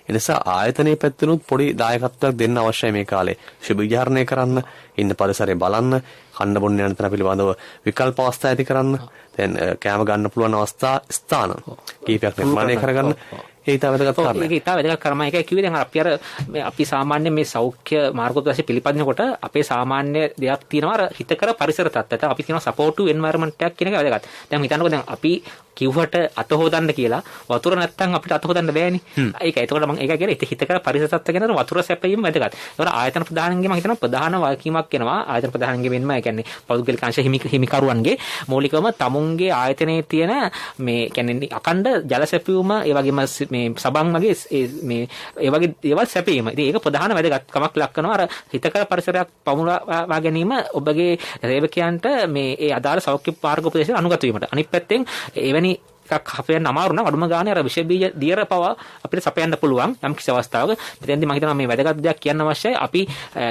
ඒ නිසා ආයතනයේ පැත්තෙනුත් පොඩි දායකත්වයක් දෙන්න අවශ්‍යයි මේ කාලේ. ශුභ විහරණය කරන්න, ඉන්න පරිසරය බලන්න, කන්න බොන්න යන තැන පිළිබඳව විකල්ප අවස්ථා ඇති කරන්න, දැන් කෑම ගන්න පුළුවන් අවස්ථා ස්ථාන කීපයක් නිර්මාණය කරගන්න. ඒක වැදගත් කාරණා. ඒක ඉතාල වැදගත් කර්ම එකයි කිව්වේ. දැන් අපි සාමාන්‍ය මේ සෞඛ්‍ය මාර්ගෝපදේශ පිළිපදිනකොට අපේ සාමාන්‍ය දෙයක් තියෙනවා අර හිතකර පරිසර තත්ත්වයට අපි කියනවා සපෝටිව් එන්වයරන්මන්ට් එකක් කියන එක වැදගත්. දැන් හිතන්නකෝ දැන් අපි කිව්වට අත හොදන්න කියලා වතුර නැත්තම් අපිට අත හොදන්න බෑනේ. ඒකයි. ඒකට මම ඒක කියන්නේ හිතකර පරිසර තත්ත්ව ගැන වතුර සැපයීම වැදගත්. ඒකට ආයතන ප්‍රධානන්ගේ මම හිතනවා ප්‍රධාන වගකීමක් වෙනවා. ආයතන ප්‍රධානන්ගේ වෙන්නම ඒ කියන්නේ පෞද්ගලික අංශ හිමිකරුවන්ගේ මූලිකවම තමුන්ගේ ආයතනයේ තියෙන මේ කියන්නේ අඛණ්ඩ ජල සැපයීම ඒ වගේම මේ සබන් වගේ මේ ඒ වගේ දේවල් සැපීම. ඉතින් ඒක ප්‍රධාන වැදගත්කමක් ලක්වනවා. අර හිතකර පරිසරයක් පමුණවා ගැනීම ඔබගේ සේවකයන්ට මේ ඒ අදාළ සෞඛ්‍ය මාර්ගෝපදේශ අනුගත වීමට. අනිත් පැත්තෙන් එවැනි එකක් හපයන්න අමාරු නම් අඩුම ගානේ අර විෂ බීජ දියර පව අපිට සපයන්න පුළුවන් යම් කිසි අවස්ථාවක. මෙතෙන්දී මම හිතනවා මේ වැදගත් දෙයක් කියන්න අවශ්‍යයි. අපි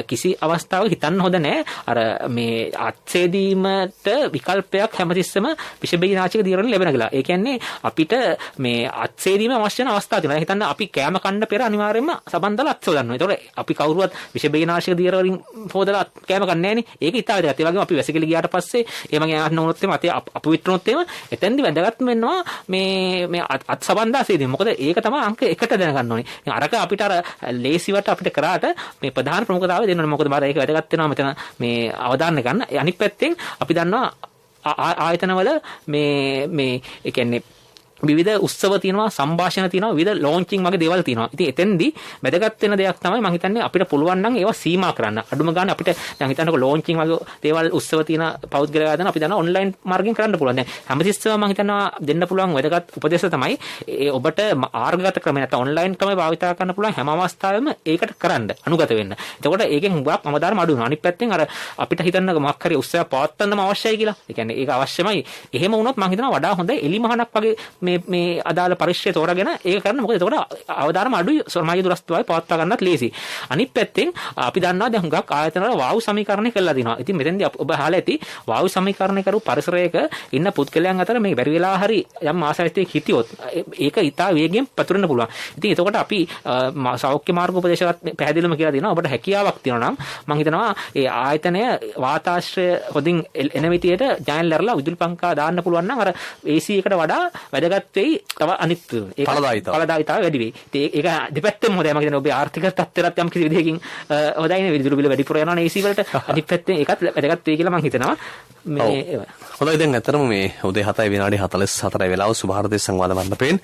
කිසි අවස්ථාවක හිතන්න හොඳ නැහැ අර මේ අත්සේදීමට විකල්පයක් හැමතිස්සෙම විෂ බීජ නාශක දියර වලින් ලැබෙන කියලා. ඒ කියන්නේ අපිට මේ අත්සේදීම අවශ්‍ය වෙන අවස්ථා තියෙනවා. හිතන්න අපි කෑම කන්න පෙර අනිවාර්යයෙන්ම සබන් දාලා අත් සෝදන්න ඕනේ. ඒතකොට අපි කවුරුවත් විෂ බීජ නාශක දියර වලින් හොදලා කෑම කන්නේ නැහනේ. ඒක ඉතාල වැදගත්. ඒ වගේම අපි වැසිකිලි ගියාට පස්සේ ඒ වගේ ආහන වුණොත් එම අතේ අපවිත්‍රනොත් එම එතෙන්දී වැදගත්ම වෙනවා මේ අත් සබන්දාසේදී. මොකද ඒක තමයි අංක 1ට දැනගන්න ඕනේ. අරක අපිට අර ලේසිවට අපිට කරාට මේ ප්‍රධාන ප්‍රමුඛතාවය දෙන්න ඕනේ. මොකද බාර ඒක වැදගත් වෙනවා මෙතන මේ අවධානය ගන්න. අනිත් පැත්තෙන් අපි දන්නවා ආයතනවල මේ ඒ කියන්නේ විවිධ උත්සව තියෙනවා, සංഭാෂණ තියෙනවා, විවිධ ලොන්චින් වගේ දේවල් තියෙනවා. ඉතින් එතෙන්දී වැදගත් වෙන දෙයක් තමයි මම හිතන්නේ අපිට පුළුවන් නම් ඒවා සීමා කරන්න. අඩුම ගන්න අපිට දැන් හිතන්නකො ලොන්චින් වගේ දේවල් උත්සව තියෙන පෞද්ගලික ආයතන අපි දන්නවා ඔන්ලයින් මාර්ගෙන් කරන්න පුළුවන්. දැන් හැමතිස්සෙම මම හිතනවා දෙන්න පුළුවන් වැදගත් උපදේශ තමයි ඒ ඔබට ආර්ගගත ක්‍රම නැත්නම් ඔන්ලයින් ක්‍රම භාවිත කරන්න පුළුවන් හැම අවස්ථාවෙම ඒකට කරන්න අනුගත වෙන්න. එතකොට ඒකෙන් හුඟක් අමදාරම අඩු වෙනවා. අනිත් පැත්තෙන් අර අපිට හිතන්නකො මොකක් හරි උත්සව පවත්වන්නම අවශ්‍යයි කියලා. ඒ කියන්නේ ඒක අවශ්‍යමයි. එහෙම වුණොත් මම හිතනවා වඩා හොඳයි එලිමහනක් වගේ මේ අදාළ පරිශ්‍රය තෝරාගෙන ඒක කරන්න. මොකද එතකොට අවදානම අඩුයි, සමාජ දුරස්ථතාවය පවත්වා ගන්නත් ලේසි. අනිත් පැත්තෙන් අපි දන්නවා දැන් හුඟක් ආයතන වල වායු සමීකරණය කළා දිනවා. ඉතින් මෙතෙන්දී ඔබ අහලා ඇති වායු සමීකරණය කරු පරිසරයක ඉන්න පුද්ගලයන් අතර මේ බැරි වෙලා හරි යම් ආසාවිතයක් හිටියොත් ඒක ඉතා වේගෙන් පතුරන්න පුළුවන්. ඉතින් එතකොට අපි සෞඛ්‍ය මාර්ගෝපදේශවත් පැහැදිලිවම කියලා දෙනවා. ඔබට හැකියාවක් තියෙනවා නම් මම හිතනවා ඒ ආයතනය වාතාශ්‍රය හොදින් එන විදියට ජයන්ලර්ලා විදුලි පංකා දාන්න පුළුවන් නම් අර AC එකට වඩා වැදගත් වෙයි. තව අනිත් ඵලදායීතාව වැඩි වෙයි. ඒක දෙපැත්තෙම හොඳයි. මම කියන්නේ ඔබේ ආර්ථික තත්ත්වයට යම් කිසි විදිහකින් හොඳයිනේ. විදුලි බිල වැඩිපුර යනවනේ AC වලට. අනිත් පැත්තෙන් ඒකත් වැදගත් වෙයි කියලා මම හිතනවා. මේ හොඳයි දැන් අතරම මේ උදේ 7:44 වෙලාව සුභාරතී සංවාද මණ්ඩපයෙන්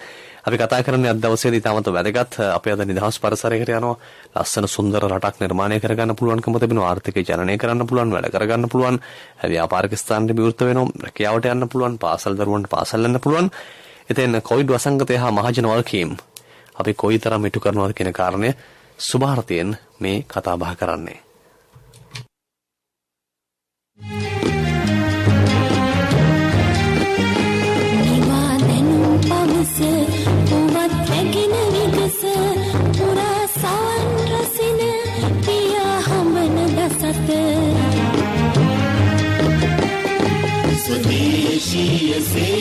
අපි කතා කරන්නේ අද දවසේදී තාමත් වැදගත් අපේ අද නිදහස් පරිසරයකට යනවා. ලස්සන සුන්දර රටක් නිර්මාණය කරගන්න පුළුවන්කම තිබෙනවා. ආර්ථිකය ජනනය කරන්න පුළුවන්, වැඩ කරගන්න පුළුවන්, ව්‍යාපාරික ස්ථානට විවෘත වෙනවා, රැකියාවට යන්න පුළුවන්, පාසල් දරුවන්ට පාසල් යන්න පුළුවන්. ඉතින් කොවිඩ් වසංගතය හා මහජන වගකීම් අපි කොයිතරම් ඉටු කරනවද කියන කාරණය සුභාරතයෙන් මේ කතා බහ කරන්නේ. නිවා දැනුම් පවස පුවත් රැගෙන විගස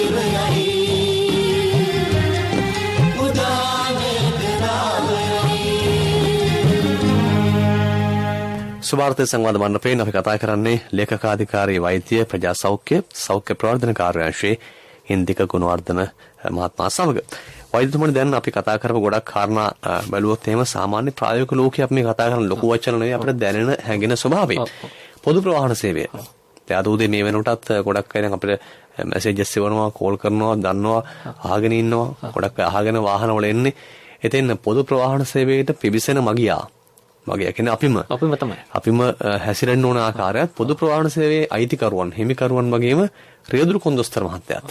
සේවයයි උදානේ කරාවයි සුභාර්ථ සංවාද මණ්ඩපයෙන් අපි කතා කරන්නේ ලේකකාධිකාරී වෛද්‍ය ප්‍රජා සෞඛ්‍ය ප්‍රවර්ධන කාර්යාංශයේ හින්දික ගුණවර්ධන මහත්මයා සමග. වෛද්‍යතුමනි දැන් අපි කතා කරපු ගොඩක් කාරණා බැලුවොත් එහෙම සාමාන්‍ය ප්‍රායෝගික ලෝකයේ අපි මේ කතා කරන ලොකු වචන නෙවෙයි අපිට දැනෙන හැඟෙන ස්වභාවය. පොදු ප්‍රවාහන සේවය. දැන් අද උදේ මේ වෙනකොටත් ගොඩක් අය දැන් අපිට මැසේජස් එවනවා, කෝල් කරනවා, දන්නවා, අහගෙන ඉන්නවා. ගොඩක් අය අහගෙන වාහන වල එන්නේ. එතෙන් පොදු ප්‍රවාහන සේවයට පිවිසෙන මගියා මගේ කියන්නේ අපිම හැසිරෙන්න ඕන ආකාරයත් පොදු ප්‍රවාහන සේවයේ අයිතිකරුවන් හිමිකරුවන් වගේම රියදුරු කොන්දොස්තර මහත්තයාත්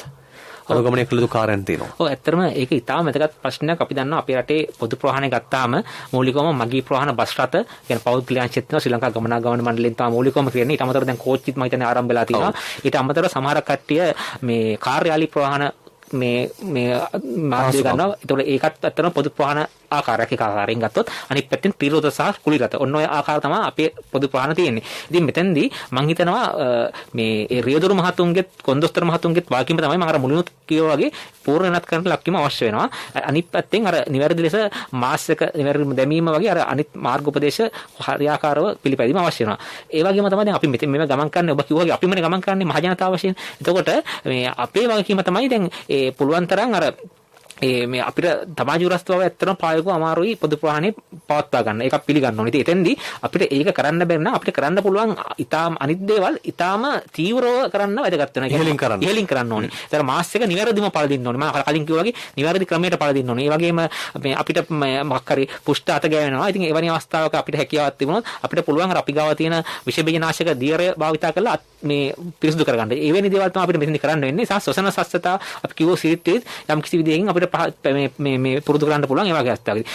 අනුගමනය කළ යුතු කාර්යයන් තියෙනවා. ඔව් ඇත්තටම ඒක ඉතාම වැදගත් ප්‍රශ්නයක්. අපි දන්නවා අපේ රටේ පොදු ප්‍රවාහනය ගත්තාම මූලිකවම මගී ප්‍රවාහන බස් රථ කියන්නේ පෞද්ගලික ක්ෂේත්‍රය ශ්‍රී ලංකා ගමනාගමන මණ්ඩලයෙන් තමයි මූලිකවම කියන්නේ. ඊට අමතරව දැන් කෝච්චිත් මම හිතන්නේ ආරම්භ වෙලා තියෙනවා. ඊට අමතරව සමහර කට්ටිය මේ කාර්යාලී ප්‍රවාහන මේ මාර්ගය ගන්නවා. ඒතකොට ඒකත් ඇත්තටම පොදු ප්‍රවාහන ආකාරයෙන් ගත්තොත් අනිත් පැත්තෙන් පිරෝධ සහ කුලි රථ ඔන්න ඔය ආකාර තමයි අපේ පොදු ප්‍රවාහන තියෙන්නේ. ඉතින් මෙතෙන්දී මම හිතනවා මේ රියදුරු මහතුන්ගෙත් කොන්දොස්තර මහතුන්ගෙත් වාක්‍යම තමයි මම අර මුලිනුත් කියවා වගේ පූර්ණ වෙනත් කරන්න ලක්වීම අවශ්‍ය වෙනවා. අනිත් පැත්තෙන් අර නිවැරදි ලෙස මාස් එක නිවැරදිව දැමීම වගේ අර අනිත් මාර්ග උපදේශ හරියාකාරව පිළිපැදීම අවශ්‍ය වෙනවා. ඒ වගේම තමයි දැන් අපි මෙතන මේව ගමන් කරන්නේ ඔබ කිව්වා වගේ අපිමනේ ගමන් කරන්නේ මහ ජනතාව වශයෙන්. එතකොට මේ අපේ වගකීම තමයි දැන් ඒ පුළුවන් තරම් අර මේ අපිට සමාජ විරස්තව ඇත්තටම ප්‍රායෝගිකව අමාරුයි පොදු ප්‍රවාහනේ පවත්වා ගන්න. ඒක පිළිගන්න ඕනේ. ඉතින් එතෙන්දී අපිට ඒක කරන්න බැරි නම් අපිට කරන්න පුළුවන් ඊටාම අනිත් දේවල් ඊටාම තීව්‍රව කරන්න වැදගත් වෙනවා. ඉහළින් කරන්න ඕනේ. ඒතර මාස් එක නිවැරදිවම පළදින්න ඕනේ. මම කලින් කිව්වා වගේ නිවැරදි ක්‍රමයට පළදින්න ඕනේ. ඒ වගේම මේ අපිට මොකක් හරි පුෂ්ඨ අත ගෑවෙනවා. ඉතින් එවැනි අවස්ථාවක අපිට හැකියාවක් තිබුණොත් අපිට පුළුවන් අර අපි ගාව තියෙන විෂ බීජනාශක දියරය භාවිතා කරලා මේ පිරිසුදු කරගන්න. එවැනි දේවල් තමයි අපිට මෙතනදී කරන්න වෙන්නේ. සහ ශ්වසන සස්තතා අපි කිව්ව සිරිතේ යම් කිසි විදිහකින් අපිට මේ පුරුදු කරන්න පුළුවන් ඒ වගේ අවස්ථාවකදී.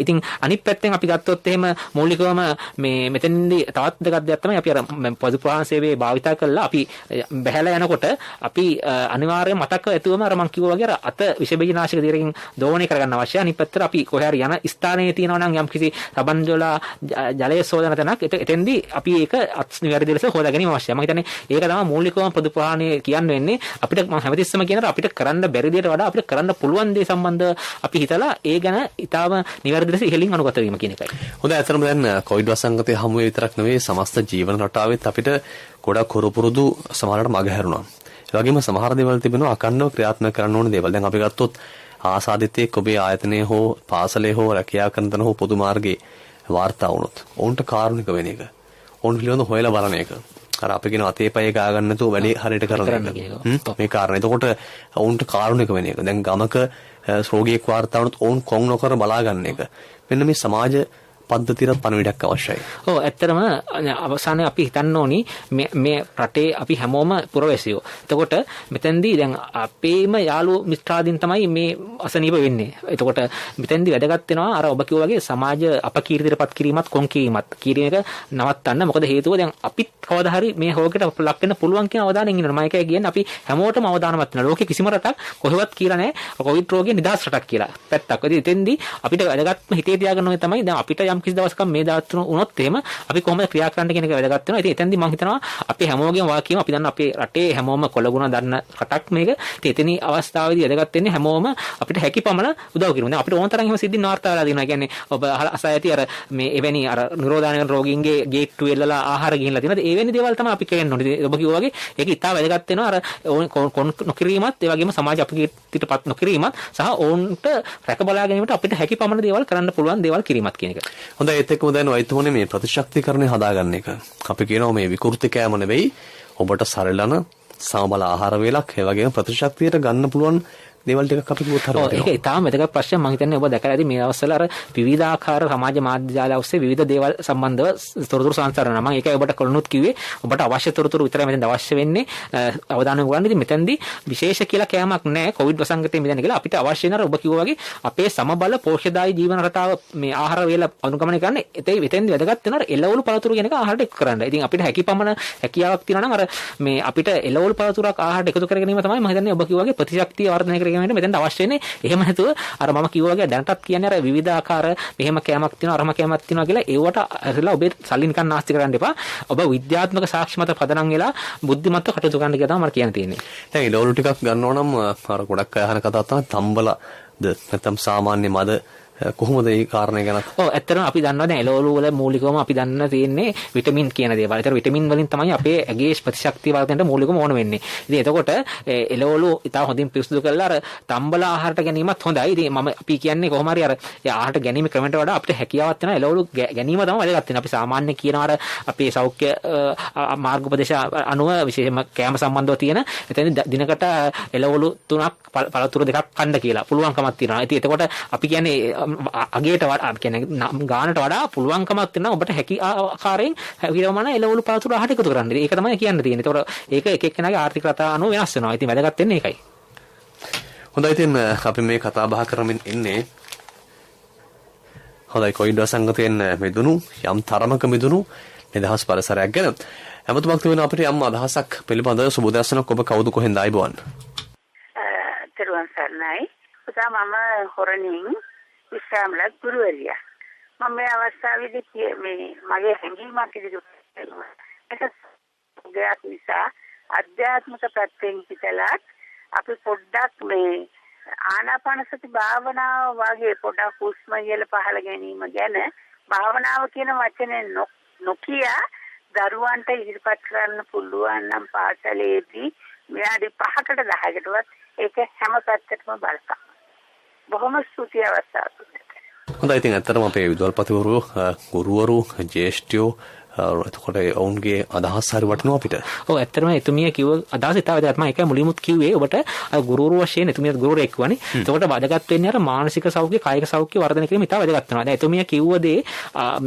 ඉතින් අනිත් පැත්තෙන් අපි ගත්තොත් එහෙම මූලිකවම මේ මෙතනදී තවත් දෙයක් තමයි අපි අර පොදු ප්‍රවාහන සේවයේ භාවිතා කළා අපි බහැලා යනකොට අපි අනිවාර්යයෙන් මතක ඇතුවම අර මම කිව්වා වගේ අර අත විෂ බීජනාශක දියරකින් දෝවණය කරගන්න අවශ්‍යයි. අනිත් පැත්තට අපි කොහේ හරි යන ස්ථානයේ තියෙනවා නම් යම් කිසි සබන්ජෝලා ජලයේ සෝදන තැනක් එතෙන්දී අපි ඒක නිවැරදි ලෙස හොදා ගැනීම අවශ්‍යයි. මම හිතන්නේ ඒක තමයි මූලිකවම පොදු ප්‍රවාහනය කියන්නේ වෙන්නේ. අපිට මම හැමතිස්සෙම කියනවා අපිට කරන්න බැරි දේට වඩා අපිට කරන්න පුළුවන් දේ සම්බන්ධව අපි හිතලා ඒ ගැන ඊටාම නිවැරදි ලෙස ඉහළින් අනුගත වීම කියන එකයි. හොඳයි අතරම දැන් කොවිඩ් වසංගතයේ හමුවේ විතරක් නෙවෙයි සමස්ත ජීවන රටාවෙත් අපිට ගොඩක් හොරුපුරුදු සමහරකට මග හැරුණා. ඒ වගේම සමහර දේවල් තිබෙනවා අකණ්ඩව ක්‍රියාත්මක කරන්න ඕන දේවල්. දැන් අපි ගත්තොත් ආසාදිතයෙක් ඔබේ ආයතනයේ හෝ පාසලේ හෝ රැකියා කරන තැන හෝ පොදු මාර්ගයේ වාර්තා වුණොත් ඔවුන්ට කාරුණික වෙන එක. ඔවුන් පිළිබඳව හොයලා බලන එක. අර අපි කියන අතේ පය ගා ගන්න නැතුව වැඩේ හරියට කරන්න මේ කාරණා. එතකොට ඔවුන්ට කාරුණික වෙන එක. දැන් ගමක රෝගියෙක් වාර්තා වුණොත් ඔවුන් කොන් නොකර බලා ගන්න එක. මෙන්න මේ සමාජ පද්ධතියට පණවිඩයක් අවශ්‍යයි. ඔව් ඇත්තටම අවසානයේ අපි හිතන්න ඕනි මේ රටේ අපි හැමෝම පුරවැසියෝ. එතකොට මෙතෙන්දී දැන් අපේම යාළුවෝ මිත්‍රාදීන් තමයි මේ අසනීප වෙන්නේ. එතකොට මෙතෙන්දී වැදගත් වෙනවා අර ඔබ කිව්වා වගේ සමාජ අපකීර්තියටපත් කිරීමත් කොන් කිරීමත් කියන එක නවත්තන්න. මොකද හේතුව දැන් අපිත් කවදා හරි මේ හොගකට ලක් වෙන්න පුළුවන් කියන අවධානයෙන් ඉන්නවා. මම ඒකයි කියන්නේ අපි හැමෝටම අවධානමත් වෙනවා. ලෝකේ කිසිම රටක් කොහෙවත් කියලා නැහැ කොවිඩ් රෝගය නිදහස් රටක් කියලා. පැත්තක්. ඉතින් එතෙන්දී අපිට වැදගත්ම හිතේ තියාගන්න ඕනේ තමයි දැන් අපිට යම් කිසි දවසක මේ දාත් වුණොත් එහෙම අපි කොහොමද ක්‍රියා කරන්න කියන එක වැදගත් වෙනවා. ඉතින් එතෙන්දී මම හිතනවා අපි හැමෝගෙම වාක්‍යම අපි දන්න අපේ රටේ හැමෝම කොළගුණ දන්න රටක් මේක. ඉතින් එතනි අවස්ථාවේදී වැදගත් වෙන්නේ හැමෝම අපිට හැකි පමණ උදව් කිරීම. දැන් අපිට ඕන තරම් එහෙම සිද්ධින් වාර්තා වෙලා තියෙනවා. කියන්නේ ඔබ අසා ඇති අර මේ එවැනි අර නිරෝධායන රෝගීන්ගේ ගේට්ටු වෙල්ලලා ආහාර ගිහින්ලා තියෙනවා. එවැනි දේවල් තමයි අපි කියන්න ඕනේ. ඔබ කිව්වා වගේ ඒක ඉතා වැදගත් වෙනවා. අර නොකිරීමත් ඒ වගේම සමාජ අපකීර්තියටපත් නොකිරීමත් සහ ඕන්ට රැක බලා ගැනීමට අපිට හැකි පමණ දේවල් කරන්න පුළුවන් දේවල් කිරීමත් කියන එක. හොඳයි ඒත් එක්කම දැන් වෛද්‍යතුමනි මේ ප්‍රතිශක්තිකරණය හදාගන්න එක. අපි කියනවා මේ විකෘති කෑම නෙවෙයි ඔබට සරලන සමබල ආහාර වේලක් ඒ වගේම ප්‍රතිශක්තියට ගන්න පුළුවන් දේවල් ටිකක් අපි කිව්වොත් හරියට. ඒක ඊටාම වැදගත් ප්‍රශ්නයක්. මම හිතන්නේ ඔබ දැකලා ඇති මේ අවස්වල අර විවිධාකාර සමාජ මාධ්‍ය ජාල ඔස්සේ විවිධ දේවල් සම්බන්ධව තොරතුරු සංසරණ. මම ඒකයි ඔබට කරුණුත් කිව්වේ. ඔබට අවශ්‍ය තොරතුරු විතරයි මෙතෙන් අවශ්‍ය වෙන්නේ. අවධානය යොමු කරන්න. ඉතින් මෙතෙන්දී විශේෂ කියලා කෑමක් නැහැ. කොවිඩ් වසංගතයෙන් මිදෙන්න කියලා අපිට අවශ්‍ය වෙන අර ඔබ කිව්වා වගේ අපේ සමබල පෝෂ්‍යදායී ජීවන රටාව මේ ආහාර වේල අනුගමනය කරන්න. එතෙන්දී වැදගත් වෙන අර එළවලු පළතුරු කියන එක ආහාරයට එකතු කරන්න. ඉතින් අපිට හැකි පමණ හැකියාවක් තියෙනවා නම් අර මේ අපිට එළවලු පළතුරක් ආහාරයට එකතු කර ගැනීම තමයි මම හිතන්නේ ඔබ කිව්වා වගේ ප්‍රතිශක්තිය වර්ධනය කර කරගෙන යන්න මෙතෙන්ට අවශ්‍ය වෙන්නේ. එහෙම නැතුව අර මම කිව්වා වගේ දැනටත් කියන්නේ අර විවිධාකාර මෙහෙම කෑමක් තියෙනවා අරම කෑමක් තියෙනවා කියලා ඒවට අරලා ඔබේ සල්ලි නිකන් නාස්ති කරන්න එපා. ඔබ විද්‍යාත්මක සාක්ෂි මත පදනම් වෙලා බුද්ධිමත්ව කටයුතු කරන්න කියලා තමයි මට කියන්න තියෙන්නේ. දැන් ඉලවලු ටිකක් ගන්නව නම් අර ගොඩක් අය අහන කතාවක් තමයි තම්බලද නැත්නම් සාමාන්‍ය මද කොහොමද මේ කාරණේ ගැන? ඔව් ඇත්තටම අපි දන්නවා දැන් එළවලු වල මූලිකවම අපි දන්න තියෙන්නේ විටමින් කියන දේවල්. ඒතර විටමින් වලින් තමයි අපේ ඇගේ ප්‍රතිශක්තිය වර්ධනයට මූලිකවම ඕන වෙන්නේ. ඉතින් එතකොට එළවලු ඉතාල හොඳින් පිරිසිදු කරලා අර තම්බල ආහාරට ගැනීමත් හොඳයි. ඉතින් මම අපි කියන්නේ කොහොම හරි අර ආහාරට ගැනීම ක්‍රමයට වඩා අපිට හැකියාවක් තියෙනවා එළවලු ගැනීම තමයි වැදගත් වෙන්නේ. අපි සාමාන්‍ය කියන අර අපේ සෞඛ්‍ය මාර්ගෝපදේශ අනුව විශේෂයෙන්ම කෑම සම්බන්ධව තියෙන එතන දිනකට එළවලු 3ක් පළතුරු 2ක් කන්න කියලා පුළුවන්කමක් තියෙනවා. ඉතින් එතකොට අපි කියන්නේ අගේට වඩා කියන්නේ ගානට වඩා පුළුවන්කමක් තියෙනවා ඔබට හැකි ආකාරයෙන් විරමණ එළවලු පළතුරු ආහාර එකතු කරන්න. ඒක තමයි කියන්න තියෙන්නේ. ඒතකොට ඒක එක එක්කෙනාගේ ආර්ථික රටාව අනුව වෙනස් වෙනවා. ඉතින් වැදගත් වෙන්නේ ඒකයි. හොඳයි ඉතින් අපි මේ කතා බහ කරමින් ඉන්නේ හොඳයි කොයිඩ සංගතයෙන් මිදුණු යම් තරමක මිදුණු නිදහස් පරිසරයක් ගැන. හැමතුමක් තියෙන අපිට යම් අදහසක් පිළිබඳව සුබදර්ශනක් ඔබ කවුද කොහෙන්ද ආයිබෝන්? තෙරුවන් සරණයි. පුතා මම හොරණින් විශ්‍රාමලත් ගුරුවරියා. මම මේ අවස්ථාවේදී මේ මගේ හැඟීමක් ඉදිරිපත් කරනවා. ඒක දෙයක් නිසා අධ්‍යාත්මික පැත්තෙන් හිතලත් අපි පොඩ්ඩක් මේ ආනාපාන සති භාවනාව වගේ පොඩ්ඩක් හුස්ම ඉහළ පහළ ගැනීම ගැන භාවනාව කියන වචනේ නොකිය දරුවන්ට ඉදිරිපත් කරන්න පුළුවන් නම් පාසලේදී විනාඩි 5කට 10කටවත් ඒක හැම පැත්තටම බලපං. බොහොම ස්තුතියි අවස්ථාවක්. හොඳයි ඉතින් ඇත්තටම අපේ විදුහල්පතිවරු ගුරුවරු ජ්‍යෙෂ්ඨයෝ එතකොට ඔවුන්ගේ අදහස් හරි වටිනවා අපිට. ඔව් ඇත්තටම එතුමිය කිව්ව අදහස ඉතාල වැදගත්. මම ඒකයි මුලින්මුත් කිව්වේ ඔබට අර ගුරුවරු වශයෙන් එතුමියත් ගුරුවරයෙක් වනේ. එතකොට වැදගත් වෙන්නේ අර මානසික සෞඛ්‍ය කායික සෞඛ්‍ය වර්ධනය කිරීම ඉතාල වැදගත් වෙනවා. දැන් එතුමිය කිව්ව දේ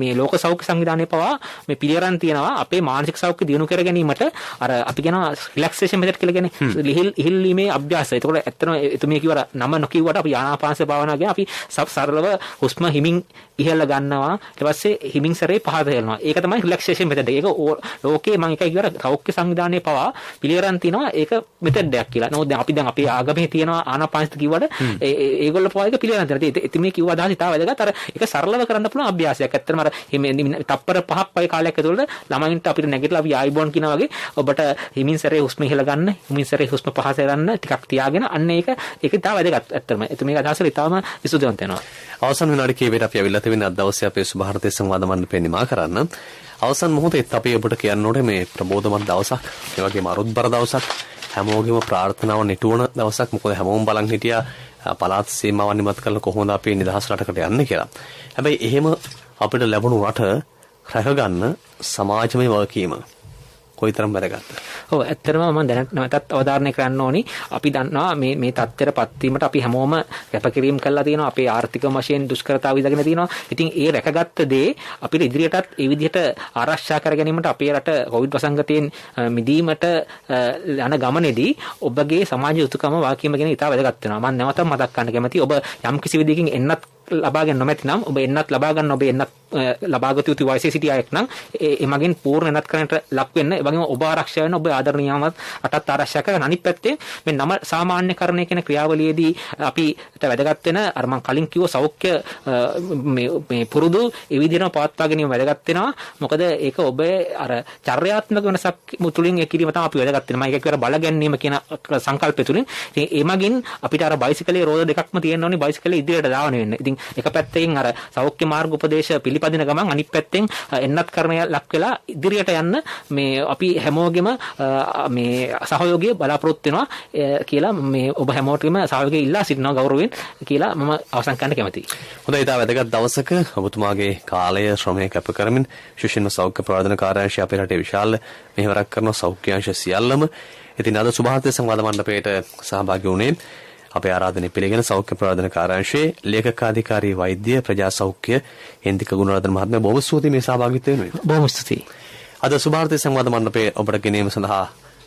මේ ලෝක සෞඛ්‍ය සංවිධානයේ පවා මේ පිළියරන් තියනවා අපේ මානසික සෞඛ්‍ය දියුණු කර ගැනීමට අර අපි කියනවා රිලැක්සේෂන් මෙතඩ් කියලා කියන්නේ ඉහිල්ීමේ අභ්‍යාසය. එතකොට ඇත්තටම එතුමිය කිව්වා නම නොකියුවට අපි ආනාපානසති භාවනාව ගැන අපි සරලව හුස්ම හිමින් ඉහළ ගන්නවා ඊට පස්සේ හිමින් සැරේ පහත හෙලනවා. ඒක තමයි රිලැක්සේෂන් මෙතඩ්. ඒක ලෝකේ මම එකයි කියවර සෞඛ්‍ය සංවිධානයේ පවා පිළියරන් තියනවා ඒක මෙතඩ් එකක් කියලා. නමුත් දැන් අපි දැන් අපේ ආගමේ තියෙනවා ආනාපානසති කිව්වට ඒගොල්ලෝ පවා ඒක පිළියරන් තියනවා. එතුමිය කිව්ව අදහස ඉතාල වැදගත්. අර ඒක සරලව කරන්න පුළුවන් අභ්‍යාසයක්. ඇත්තටම අර තප්පර 5ක් වගේ කාලයක් ඇතුළත ළමයින්ට අපිට නැගිටලා අපි ආයිබෝන් කියනවා වගේ ඔබට හිමින් සැරේ හුස්ම ඉහළ ගන්න හිමින් සැරේ හුස්ම පහත ගන්න ටිකක් තියාගෙන අන්න ඒක ඉතාල වැදගත්. ඇත්තටම එතුමියගේ අදහස ඉතාලම විසුද්ධිවන්ත වෙනවා. අවසන් විනාඩි කීපයකට අපි අවිල්ලා තිබෙන අද දවසේ අපේ සුභාරතේ සංවාද මණ්ඩපේ නිමා කරන්න. අවසන් මොහොතේත් අපි ඔබට කියන්න ඕනේ මේ ප්‍රබෝධමත් දවසක්, ඒ වගේම අරුත්බර දවසක්, හැමෝගෙම ප්‍රාර්ථනාව නිටුවන දවසක්. මොකද හැමෝම බලන් හිටියා පළාත් සීමාවන් නිමත් කරලා කොහොමද අපි නිදහස් රටකට යන්නේ කියලා. හැබැයි එහෙම අපිට ලැබුණු රට රැකගන්න සමාජමය වගකීම කොයිතරම් වැදගත්ද? ඔව් ඇත්තටම මම දැනට නැවතත් අවධාරණය කරන්න ඕනි. අපි දන්නවා මේ තත්ත්වයටපත් වීමට අපි හැමෝම කැපකිරීම කළා තියෙනවා. අපේ ආර්ථික වශයෙන් දුෂ්කරතාව විඳගෙන තියෙනවා. ඉතින් ඒ රැකගත්ත දේ අපිට ඉදිරියටත් ඒ විදිහට ආරක්ෂා කර ගැනීමට අපේ රට කොවිඩ් වසංගතයෙන් මිදීමට යන ගමනේදී ඔබගේ සමාජ යුතුයකම වාක්‍යම ගැන ඉතාල වැදගත් වෙනවා. මම නැවතත් මතක් කරන්න කැමතියි. ඔබ යම් කිසි විදිහකින් එන්නත් ලබා ගන්න නොමැති නම් ඔබ එන්නත් ලබා ගන්න ඔබ එන්නත් ලබාගත යුතු වයසේ සිටි අයෙක් නම් එමගින් පූර්ණ එන්නත් කරන්නට ලක් වෙන්න ඒ වගේම ඔබ ආරක්ෂා වෙන ඔබ ආදරණීයවත් අටත් ආරක්ෂා කරන අනිත් පැත්තේ මේ නම සාමාන්‍යකරණය කියන ක්‍රියාවලියේදී අපිට වැදගත් වෙන අර මම කලින් කිව්ව සෞඛ්‍ය මේ පුරුදු ඒ විදිහටම පවත්වා ගැනීම වැදගත් වෙනවා. මොකද ඒක ඔබේ අර චර්යාත්මක වෙනසක් මුතුලින් ඒ කිරීම තමයි අපි වැදගත් වෙනවා. මම ඒක කියවර බල ගැනීම කියන සංකල්පය තුලින් ඉතින් එමගින් අපිට අර බයිසිකලේ රෝද දෙකක්ම තියෙන්න ඕනේ. බයිසිකලේ ඉදිරියට දාවන වෙන්න. ඉතින් එක පැත්තකින් අර සෞඛ්‍ය මාර්ග උපදේශ පිළිපදින ගමන් අනිත් පැත්තෙන් එන්නත් කරණය ලක් වෙලා ඉදිරියට යන්න මේ අපි හැමෝගෙම මේ සහයෝගය බලාපොරොත්තු වෙනවා කියලා මේ ඔබ හැමෝටම සහයෝගය ඉල්ලා සිටිනවා ගෞරවයෙන් කියලා මම අවසන් කරන්න කැමතියි. හොඳයි ඉතා වැදගත් දවසක ඔබතුමාගේ කාලය ශ්‍රමය කැප කරමින් ශිෂ්‍යන්ව සෞඛ්‍ය ප්‍රවර්ධන කාර්යාංශය අපේ රටේ විශාල මෙහෙවරක් කරන සෞඛ්‍ය අංශ සියල්ලම ඉතින් අද සුභාරතේ සංවාද මණ්ඩපයට සහභාගී වුණේ අපේ ආරාධනය පිළිගෙන සෞඛ්‍ය ප්‍රවර්ධන කාර්යාංශයේ ලේකකාධිකාරී වෛද්‍ය ප්‍රජා සෞඛ්‍ය හෙන්දික ගුණවර්ධන මහත්මයා බොහොම ස්තුතියි මේ සහභාගීත්වය වෙනුවෙන්. බොහොම ස්තුතියි. අද සුභාරතේ සංවාද මණ්ඩපයේ ඔබට ගෙනීම සඳහා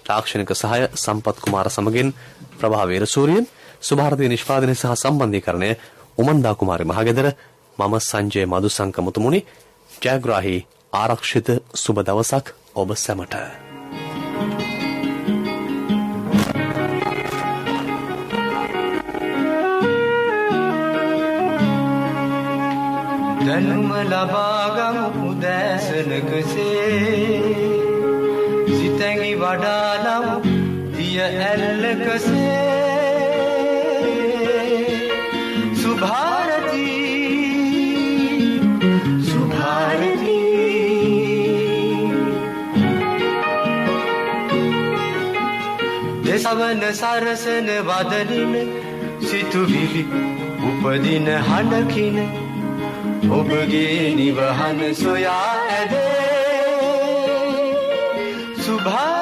තාක්ෂණික සහාය සම්පත් කුමාර සමගින් ප්‍රභා වීරසූරියන්, සුභාරතේ නිෂ්පාදනය සහ සම්බන්ධීකරණය උමන්දා කුමාරි මහගෙදර, මම සංජය මදුසංක මුතුමුනි. ජයග්‍රාහී ආරක්ෂිත සුබ දවසක් ඔබ සැමට. දැනුම ලබාගමු උදෑසනකසේ සිතැඟි වඩාලමු දිය ඇල්ලකසේ සුභාරතී සුභාරතී දෙසවන සරසන වදනින සිතුවිලි උපදින හඬකින ඔබගේ නිවහන සොයා ඇදේ සුභා